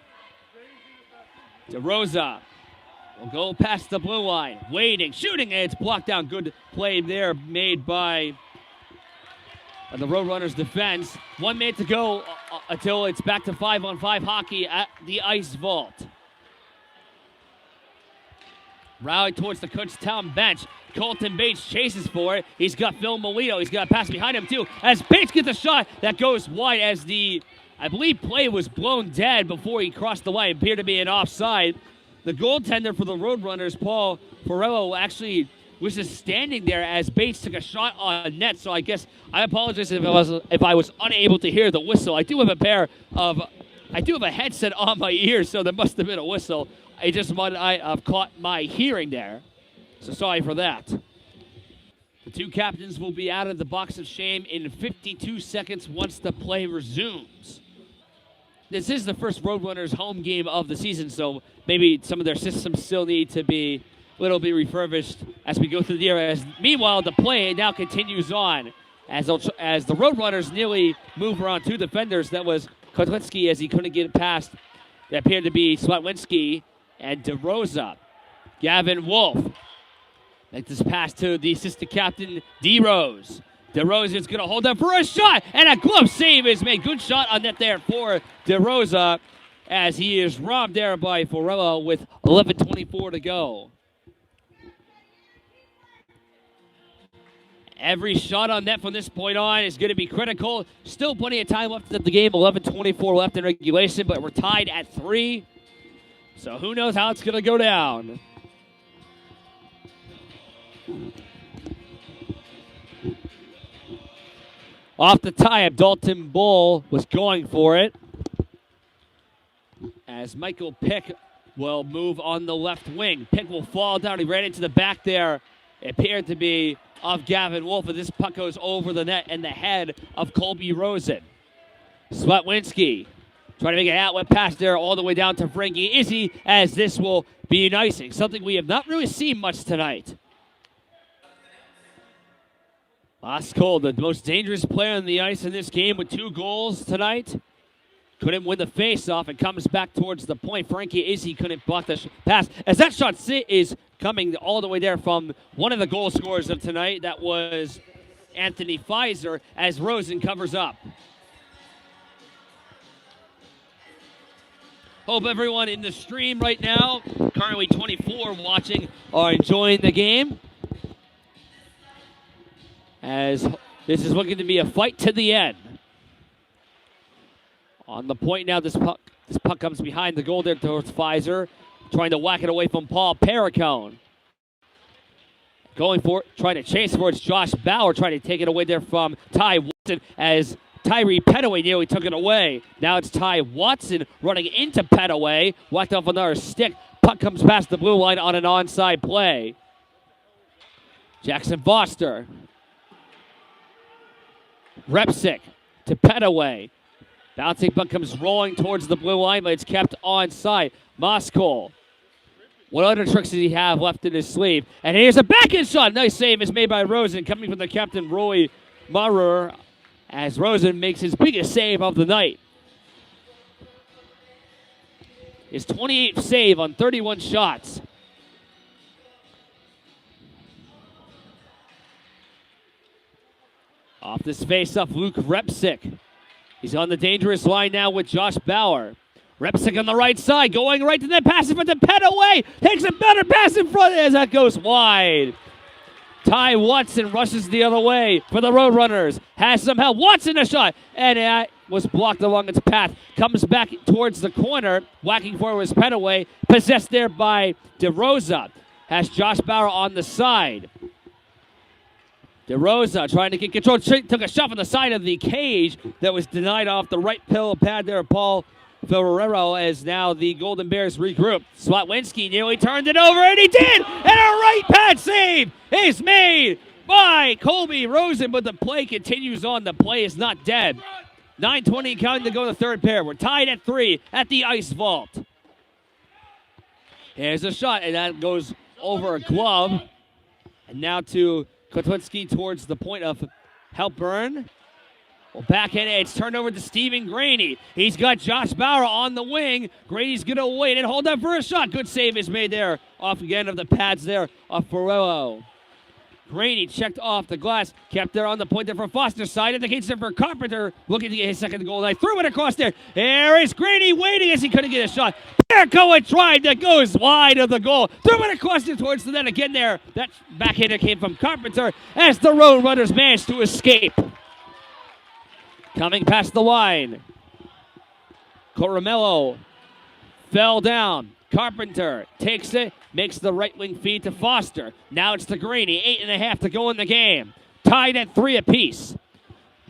DeRosa will go past the blue line. Waiting, shooting, and it's blocked down. Good play there made by the Roadrunners defense. 1 minute to go until it's back to 5-on-5 hockey at the Ice Vault. Rally towards the Kutztown bench. Colton Bates chases for it. He's got Phil Molito. He's got a pass behind him too. As Bates gets a shot that goes wide as I believe play was blown dead before he crossed the line. It appeared to be an offside. The goaltender for the Roadrunners, Paul Forello, actually was just standing there as Bates took a shot on net. So I guess I apologize if I was unable to hear the whistle. I do have a headset on my ears, so there must have been a whistle. I just might have caught my hearing there. So sorry for that. The two captains will be out of the box of shame in 52 seconds once the play resumes. This is the first Roadrunners home game of the season, so maybe some of their systems still need to be a little bit refurbished as we go through the year. Meanwhile, the play now continues on as the Roadrunners nearly move around 2 defenders. That was Kotlicki as he couldn't get it past. That appeared to be Swatwinski and DeRosa. Gavin Wolf. Like this pass to the assistant captain, D-Rose. DeRosa is going to hold up for a shot, and a glove save is made. Good shot on net there for DeRosa as he is robbed there by Forello with 11:24 to go. Every shot on net from this point on is going to be critical. Still plenty of time left in the game. 11:24 left in regulation, but we're tied at 3. So who knows how it's going to go down. Off the tie-up, Dalton Bull was going for it. As Michael Pick will move on the left wing. Pick will fall down. He ran into the back there. It appeared to be of Gavin Wolf, and this puck goes over the net and the head of Colby Rosen. Swatwinski trying to make an outlet pass there all the way down to Frankie Izzy, as this will be an icing, something we have not really seen much tonight. Moskow, the most dangerous player on the ice in this game with 2 goals tonight. Couldn't win the face-off and comes back towards the point. Frankie Izzy couldn't block the pass, as that shot is coming all the way there from one of the goal scorers of tonight. That was Anthony Pfizer, as Rosen covers up. Hope everyone in the stream right now, currently 24 watching, are enjoying the game, as this is looking to be a fight to the end. On the point now, this puck comes behind the goal there towards Pfizer, trying to whack it away from Paul Perricone. Going for it, trying to chase for it, Josh Bauer, trying to take it away there from Ty Watson, as Tyree Petaway nearly took it away. Now it's Ty Watson running into Petaway. Whacked off another stick. Puck comes past the blue line on an onside play. Jackson Foster. Repsick to Petaway. Bouncing puck comes rolling towards the blue line, but it's kept onside. Moskow. What other tricks does he have left in his sleeve? And here's a backhand shot. Nice save is made by Rosen, coming from the captain, Roy Maurer, as Rosen makes his biggest save of the night. His 28th save on 31 shots. Off this face-off, Luke Repsick. He's on the dangerous line now with Josh Bauer. Repsick on the right side, going right to the pass in front of Petaway. Takes a better pass in front as that goes wide. Ty Watson rushes the other way for the Roadrunners. Has some help. Watson a shot. And that was blocked along its path. Comes back towards the corner. Whacking forward was Petaway. Possessed there by DeRosa. Has Josh Bauer on the side. DeRosa trying to get control. Took a shot from the side of the cage that was denied off the right pillow pad there of Paul Ferrero, as now the Golden Bears regroup. Swatwinski nearly turned it over, and he did! And a right pad save is made by Colby Rosen, but the play continues on. The play is not dead. 9:20 counting to go in the third pair. We're tied at 3 at the Ice Vault. Here's a shot, and that goes over a glove. And now to Kotwinski towards the point of Halpern. Well, backhand, it's turned over to Stephen Graney. He's got Josh Bauer on the wing. Graney's going to wait and hold up for a shot. Good save is made there off again of the pads there of Ferrero. Graney checked off the glass, kept there on the point there for Foster's side. Indicates there for Carpenter, looking to get his second goal. I threw it across there. There is Graney waiting as he couldn't get a shot. Perricone tried, that goes wide of the goal. Threw it across there towards the net again there. That backhander came from Carpenter as the Roadrunners managed to escape. Coming past the line. Coromello fell down. Carpenter takes it, makes the right wing feed to Foster. Now it's to Graney. 8.5 to go in the game. Tied at 3 apiece.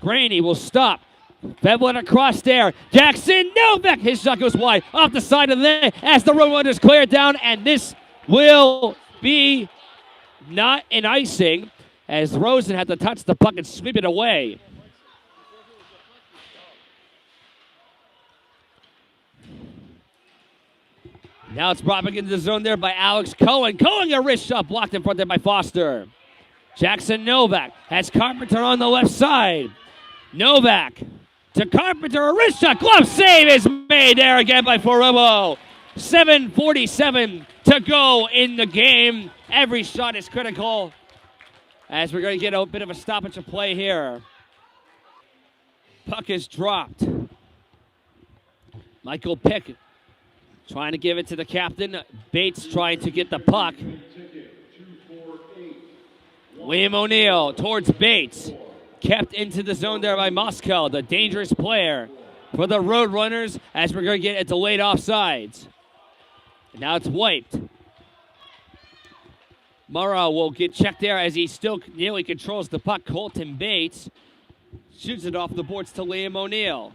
Graney will stop. Fedlin across there. Jackson Novak. His shot goes wide off the side of the net as the Roadrunners clear it down, and this will be not an icing as Rosen had to touch the puck and sweep it away. Now it's brought back into the zone there by Alex Cohen. Cohen, a wrist shot blocked in front there by Foster. Jackson Novak has Carpenter on the left side. Novak to Carpenter, a wrist shot. Glove save is made there again by Ferrero. 7:47 to go in the game. Every shot is critical as we're going to get a bit of a stoppage of play here. Puck is dropped. Michael Pick trying to give it to the captain. Bates trying to get the puck. William O'Neill towards Bates. Kept into the zone there by Moskow, the dangerous player for the Roadrunners, as we're going to get a delayed offsides. And now it's wiped. Morrow will get checked there as he still nearly controls the puck. Colton Bates shoots it off the boards to Liam O'Neill.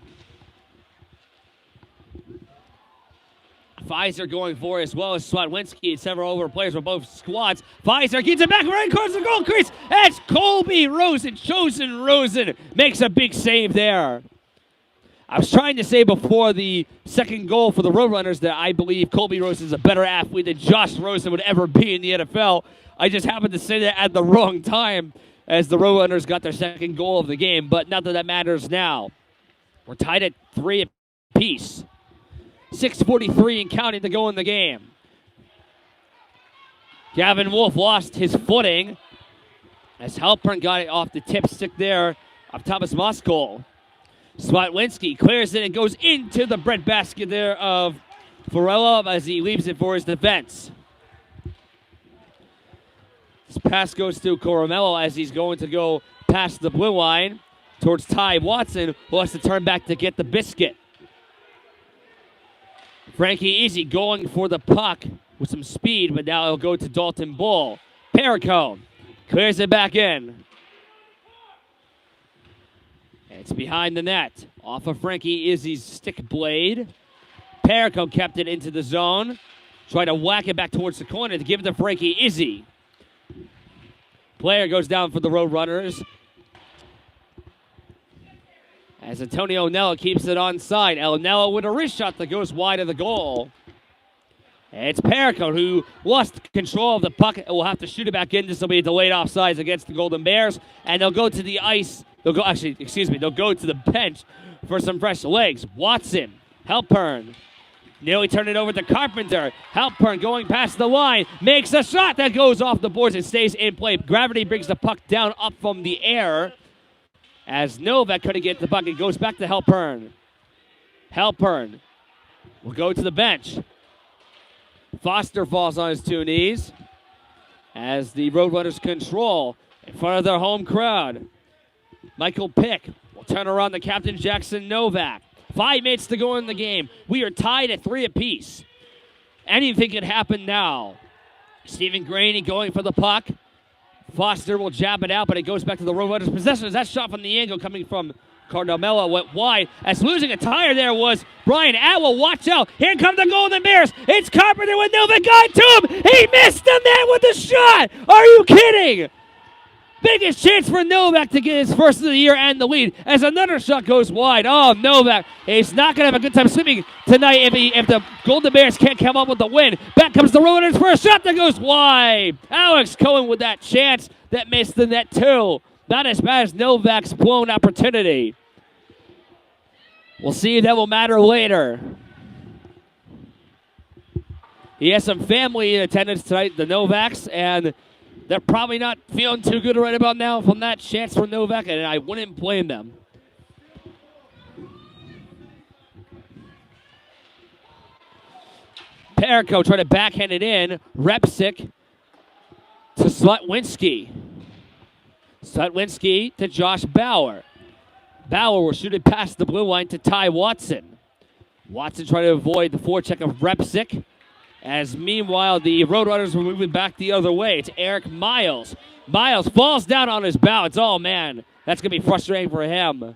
Pfizer going for it as well as Swatwinski and several over players for both squads. Pfizer gets it back right across the goal crease. It's Colby Rosen. Chosen Rosen makes a big save there. I was trying to say before the second goal for the Roadrunners that I believe Colby Rosen is a better athlete than Josh Rosen would ever be in the NFL. I just happened to say that at the wrong time as the Roadrunners got their second goal of the game, but not that that matters now. We're tied at 3 apiece. 6:43 and counting to go in the game. Gavin Wolf lost his footing as Halpern got it off the tip stick there of Thomas Moskol. Swatwinski clears it and goes into the breadbasket there of Farella as he leaves it for his defense. This pass goes to Coromello as he's going to go past the blue line towards Ty Watson, who has to turn back to get the biscuit. Frankie Easy going for the puck with some speed, but now it'll go to Dalton Bull. Perico clears it back in. It's behind the net. Off of Frankie Izzy's stick blade. Perico kept it into the zone. Tried to whack it back towards the corner to give it to Frankie Izzy. Player goes down for the Roadrunners. As Antonio Nella keeps it onside. Nella with a wrist shot that goes wide of the goal. It's Perico who lost control of the puck and will have to shoot it back in. This will be a delayed offsides against the Golden Bears. And they'll go to the ice. They'll go to the bench for some fresh legs. Watson, Halpern, nearly turned it over to Carpenter. Halpern going past the line, makes a shot that goes off the boards and stays in play. Gravity brings the puck down up from the air as Novak couldn't get the puck. It goes back to Halpern. Halpern will go to the bench. Foster falls on his 2 knees as the Roadrunners control in front of their home crowd. Michael Pick will turn around the captain, Jackson Novak. 5 minutes to go in the game. We are tied at 3 apiece. Anything can happen now. Stephen Graney going for the puck. Foster will jab it out, but it goes back to the Roadrunners' possession. That shot from the angle coming from Cardamella went wide. As losing a tire there was Brian Atwell. Watch out. Here come the Golden Bears. It's Carpenter with Novak. Got to him. He missed the net with the shot. Are you kidding? Biggest chance for Novak to get his first of the year and the lead as another shot goes wide. Oh, Novak, he's not going to have a good time swimming tonight if the Golden Bears can't come up with the win. Back comes the Roadrunners for a shot that goes wide. Alex Cohen with that chance that missed the net too. Not as bad as Novak's blown opportunity. We'll see if that will matter later. He has some family in attendance tonight, the Novaks, and they're probably not feeling too good right about now from that chance for Novak, and I wouldn't blame them. Perico trying to backhand it in. Repsick to Slutwinski. Slutwinski to Josh Bauer. Bauer will shoot it past the blue line to Ty Watson. Watson trying to avoid the forecheck of Repsick. As meanwhile, the Roadrunners were moving back the other way. It's Eric Miles. Miles falls down on his balance. Oh, man. That's going to be frustrating for him.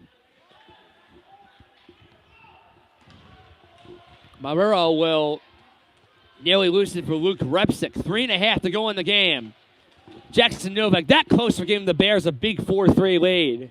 Marrero will nearly lose it for Luke Repsick. 3.5 to go in the game. Jackson Novak that close for giving the Bears a big 4-3 lead.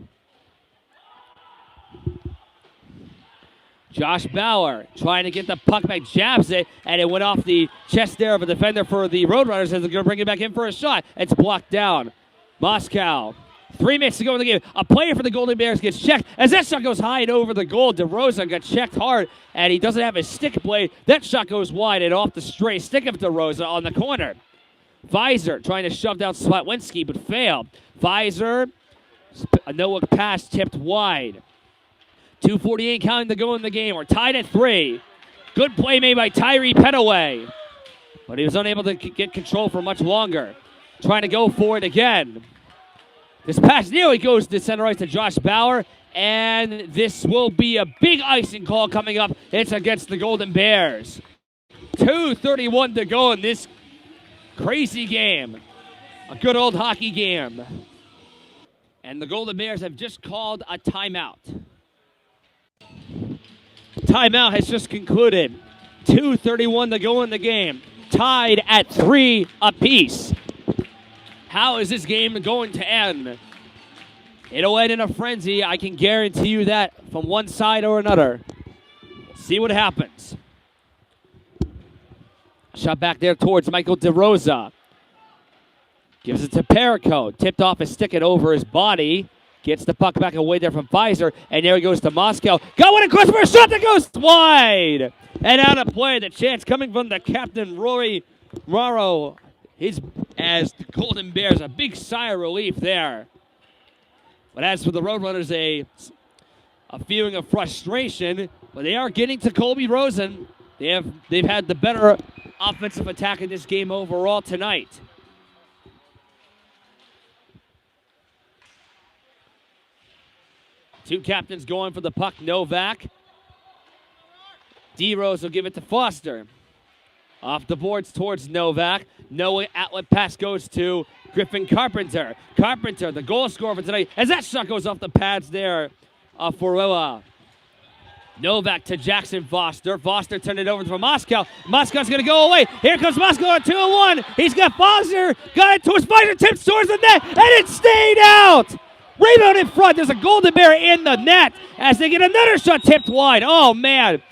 Josh Bauer trying to get the puck back, jabs it, and it went off the chest there of a defender for the Roadrunners as they're going to bring it back in for a shot. It's blocked down. Moscow. 3 minutes to go in the game. A player for the Golden Bears gets checked as that shot goes high and over the goal. DeRosa got checked hard, and he doesn't have his stick blade. That shot goes wide and off the straight stick of DeRosa on the corner. Pfizer trying to shove down Slotwinski, but failed. Pfizer, a no-look pass tipped wide. 2:48 counting to go in the game. We're tied at 3. Good play made by Tyree Petaway, but he was unable to get control for much longer. Trying to go for it again. This pass nearly goes to center ice to Josh Bauer, and this will be a big icing call coming up. It's against the Golden Bears. 2:31 to go in this crazy game. A good old hockey game. And the Golden Bears have just called a timeout. Timeout has just concluded. 2:31 to go in the game. Tied at 3 apiece. How is this game going to end? It'll end in a frenzy. I can guarantee you that from one side or another. See what happens. Shot back there towards Michael DeRosa. Gives it to Perico. Tipped off his stick and over his body. Gets the puck back away there from Pfizer. And there he goes to Moscow. Got one across for a shot that goes wide. And out of play. The chance coming from the captain, Rory Morrow. As the Golden Bears, a big sigh of relief there. But as for the Roadrunners, a feeling of frustration. But they are getting to Colby Rosen. They've had the better offensive attack in this game overall tonight. Two captains going for the puck. Novak. D-Rose will give it to Foster. Off the boards towards Novak. No outlet pass goes to Griffin Carpenter. Carpenter, the goal scorer for tonight, as that shot goes off the pads there for Willa. Novak to Jackson Foster. Foster turned it over to Moscow. Moscow's going to go away. Here comes Moscow on 2-1. He's got Foster. Got it towards Foster. Tips towards the net. And it stayed out. Rebound in front. There's a Golden Bear in the net as they get another shot tipped wide. Oh, man.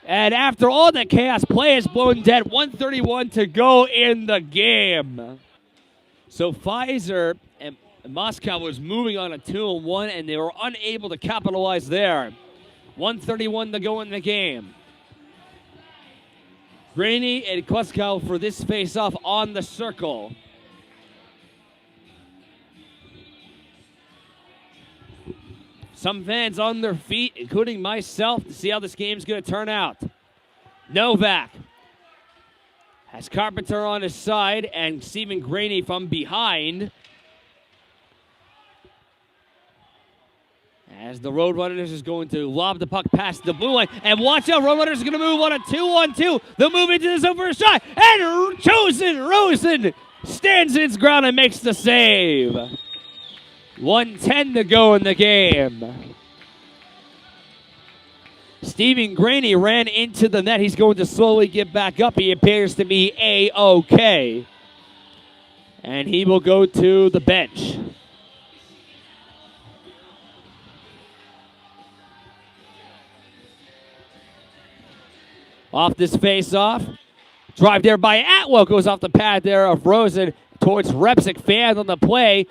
And after all the chaos, play is blown dead. 1:31 to go in the game. So Pfizer and Moscow was moving on a 2-1, and they were unable to capitalize there. 1:31 to go in the game. Graney and Kutztown for this face-off on the circle. Some fans on their feet, including myself, to see how this game's going to turn out. Novak has Carpenter on his side and Stephen Graney from behind. As the Roadrunners is going to lob the puck past the blue line. And watch out, Roadrunners is going to move on a 2-on-2. They'll move into this over a shot. And Chosen Rosen stands its ground and makes the save. 1:10 to go in the game. Stephen Graney ran into the net. He's going to slowly get back up. He appears to be A-OK. And he will go to the bench. Off this face-off. Drive there by Atwell. Goes off the pad there of Rosen towards Repsic. Fan on the play.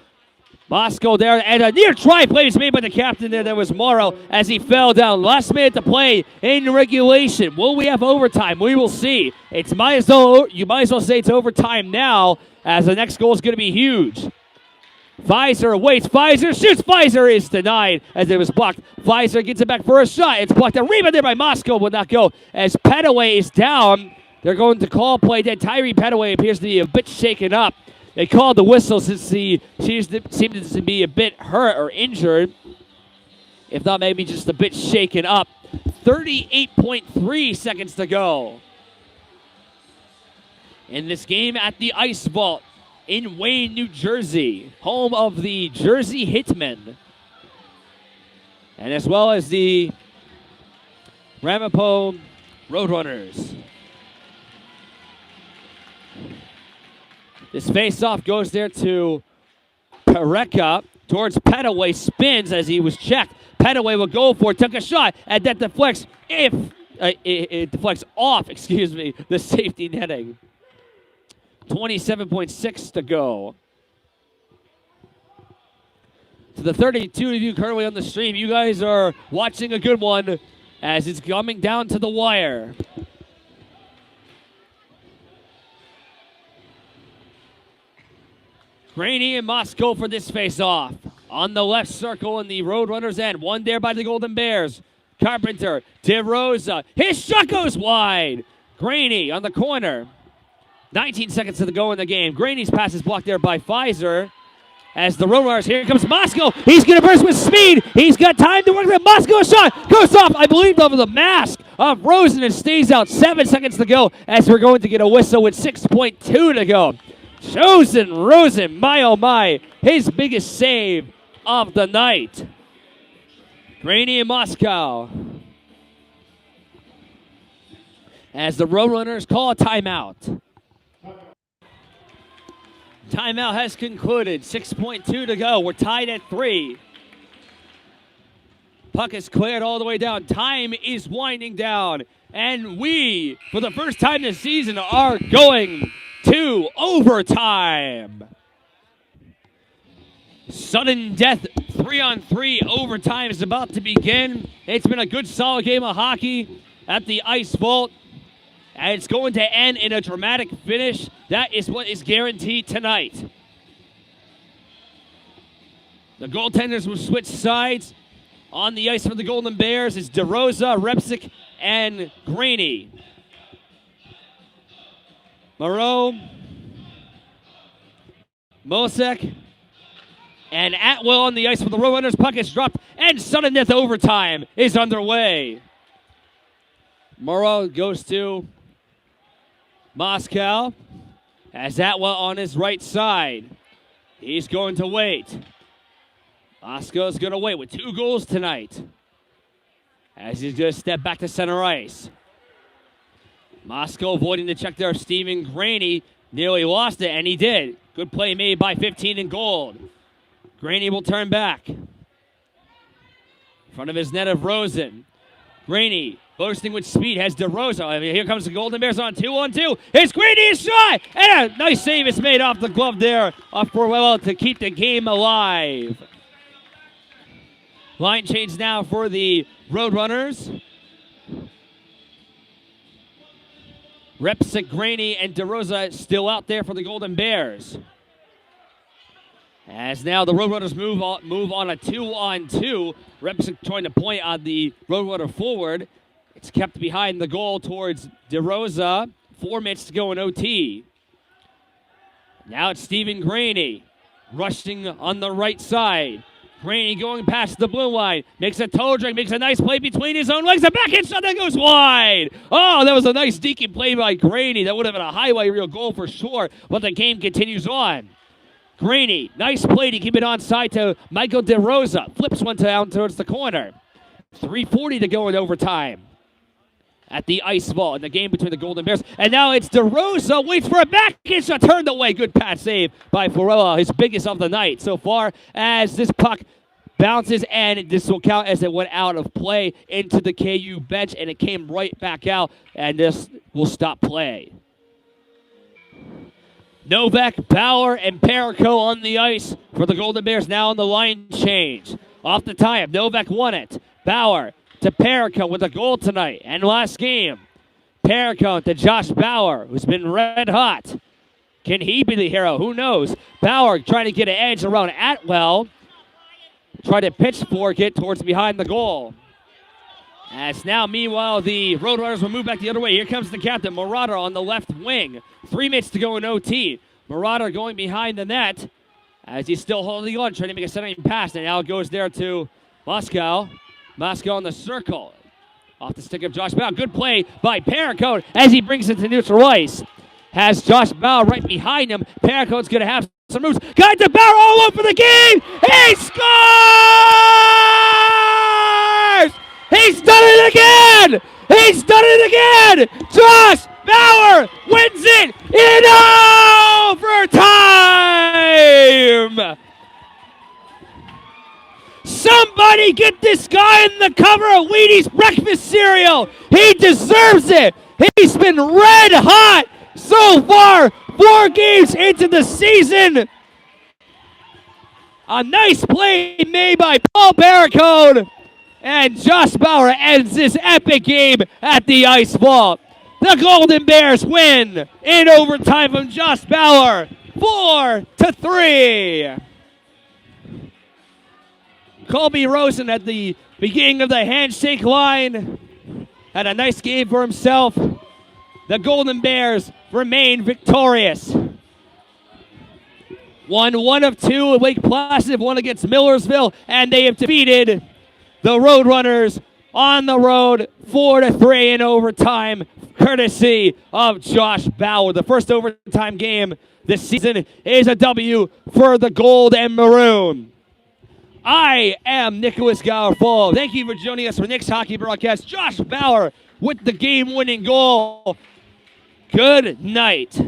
Moscow there, and a near try play is made by the captain there. That was Morrow as he fell down. Last minute to play in regulation. Will we have overtime? We will see. You might as well say it's overtime now, as the next goal is going to be huge. Pfizer waits. Pfizer shoots. Pfizer is denied as it was blocked. Pfizer gets it back for a shot. It's blocked. A rebound there by Moscow will not go as Petaway is down. They're going to call play dead. Tyree Petaway appears to be a bit shaken up. They called the whistle since she seemed to be a bit hurt or injured. If not, maybe just a bit shaken up. 38.3 seconds to go. In this game at the Ice Vault in Wayne, New Jersey, home of the Jersey Hitmen. And as well as the Ramapo Roadrunners. This face-off goes there to Pereka towards Petaway. Spins as he was checked. Petaway will go for it. Took a shot. And that deflects it deflects off, the safety netting. 27.6 to go. To the 32 of you currently on the stream, you guys are watching a good one as it's coming down to the wire. Graney and Moscow for this face-off. On the left circle in the Roadrunners end. One there by the Golden Bears. Carpenter, DeRosa. His shot goes wide. Graney on the corner. 19 seconds to go in the game. Graney's pass is blocked there by Pfizer. As the Roadrunners, here comes Moscow. He's going to burst with speed. He's got time to work. The Moscow shot goes off, I believe, over the mask of Rosen and stays out. 7 seconds to go as we're going to get a whistle with 6.2 to go. Chosen Rosen, my oh my, his biggest save of the night. Graney and Moscow. as the Roadrunners call a timeout. Timeout has concluded. 6.2 to go. We're tied at 3. Puck is cleared all the way down. Time is winding down. And we, for the first time this season, are going to overtime. Sudden death 3-on-3 overtime is about to begin. It's been a good, solid game of hockey at the Ice Vault. And it's going to end in a dramatic finish. That is what is guaranteed tonight. The goaltenders will switch sides. On the ice for the Golden Bears is DeRosa, Repsick, and Graney. Moreau, Mosek, and Atwell on the ice for the Roadrunners. Puck is dropped, and sudden death overtime is underway. Moreau goes to Moscow. Has Atwell on his right side. He's going to wait. Moscow's going to wait with 2 goals tonight, as he's going to step back to center ice. Moscow avoiding the check there of Stephen Graney. Nearly lost it, and he did. Good play made by 15 in gold. Graney will turn back. In front of his net of Rosen. Graney boasting with speed has DeRosa. I mean, here comes the Golden Bears on 2-on-2. It's Graney's shot! And a nice save is made off the glove there of Forwell to keep the game alive. Line change now for the Roadrunners. Repsick, Graney, and DeRosa still out there for the Golden Bears. As now the Roadrunners move on a 2-on-2. Repsick trying to point on the Roadrunner forward. It's kept behind the goal towards DeRosa. 4 minutes to go in OT. Now it's Stephen Graney rushing on the right side. Graney going past the blue line. Makes a toe drag. Makes a nice play between his own legs. A backhand shot that goes wide. Oh, that was a nice deaking play by Graney. That would have been a highway reel goal for sure. But the game continues on. Graney, nice play to keep it onside to Michael DeRosa. Flips one down towards the corner. 3:40 to go in overtime at the Ice Vault in the game between the Golden Bears. And now it's DeRosa. Waits for a backhand shot. Turned away. Good pass save by Forella, his biggest of the night so far, as this puck bounces, and this will count as it went out of play into the KU bench, and it came right back out, and this will stop play. Novak, Bauer, and Perico on the ice for the Golden Bears now on the line change. Off the tie-up, Novak won it. Bauer to Perico with a goal tonight and last game. Perico to Josh Bauer, who's been red hot. Can he be the hero? Who knows? Bauer trying to get an edge around Atwell. Try to pitchfork it towards behind the goal. As now, meanwhile, the Roadrunners will move back the other way. Here comes the captain, Marauder, on the left wing. 3 minutes to go in OT. Marauder going behind the net as he's still holding on, trying to make a centering pass. And now it goes there to Moscow. Moscow on the circle. Off the stick of Josh Bauer. Good play by Perico as he brings it to neutral ice. Has Josh Bauer right behind him. Perico's going to have some moves. Got to Bauer all over the game. He scores! He's done it again! He's done it again! Josh Bauer wins it in overtime! Somebody get this guy in the cover of Wheaties breakfast cereal! He deserves it! He's been red hot so far, 4 games into the season. A nice play made by Paul Barricone. And Josh Bauer ends this epic game at the Ice Vault. The Golden Bears win in overtime from Josh Bauer, 4-3. Colby Rosen at the beginning of the handshake line had a nice game for himself. The Golden Bears remain victorious. Won 1 of 2 at Lake Placid, 1 against Millersville, and they have defeated the Roadrunners on the road 4-3 in overtime, courtesy of Josh Bauer. The first overtime game this season is a W for the Gold and Maroon. I am Nicholas Garofalo. Thank you for joining us for Nick's Hockey Broadcast. Josh Bauer with the game-winning goal. Good night.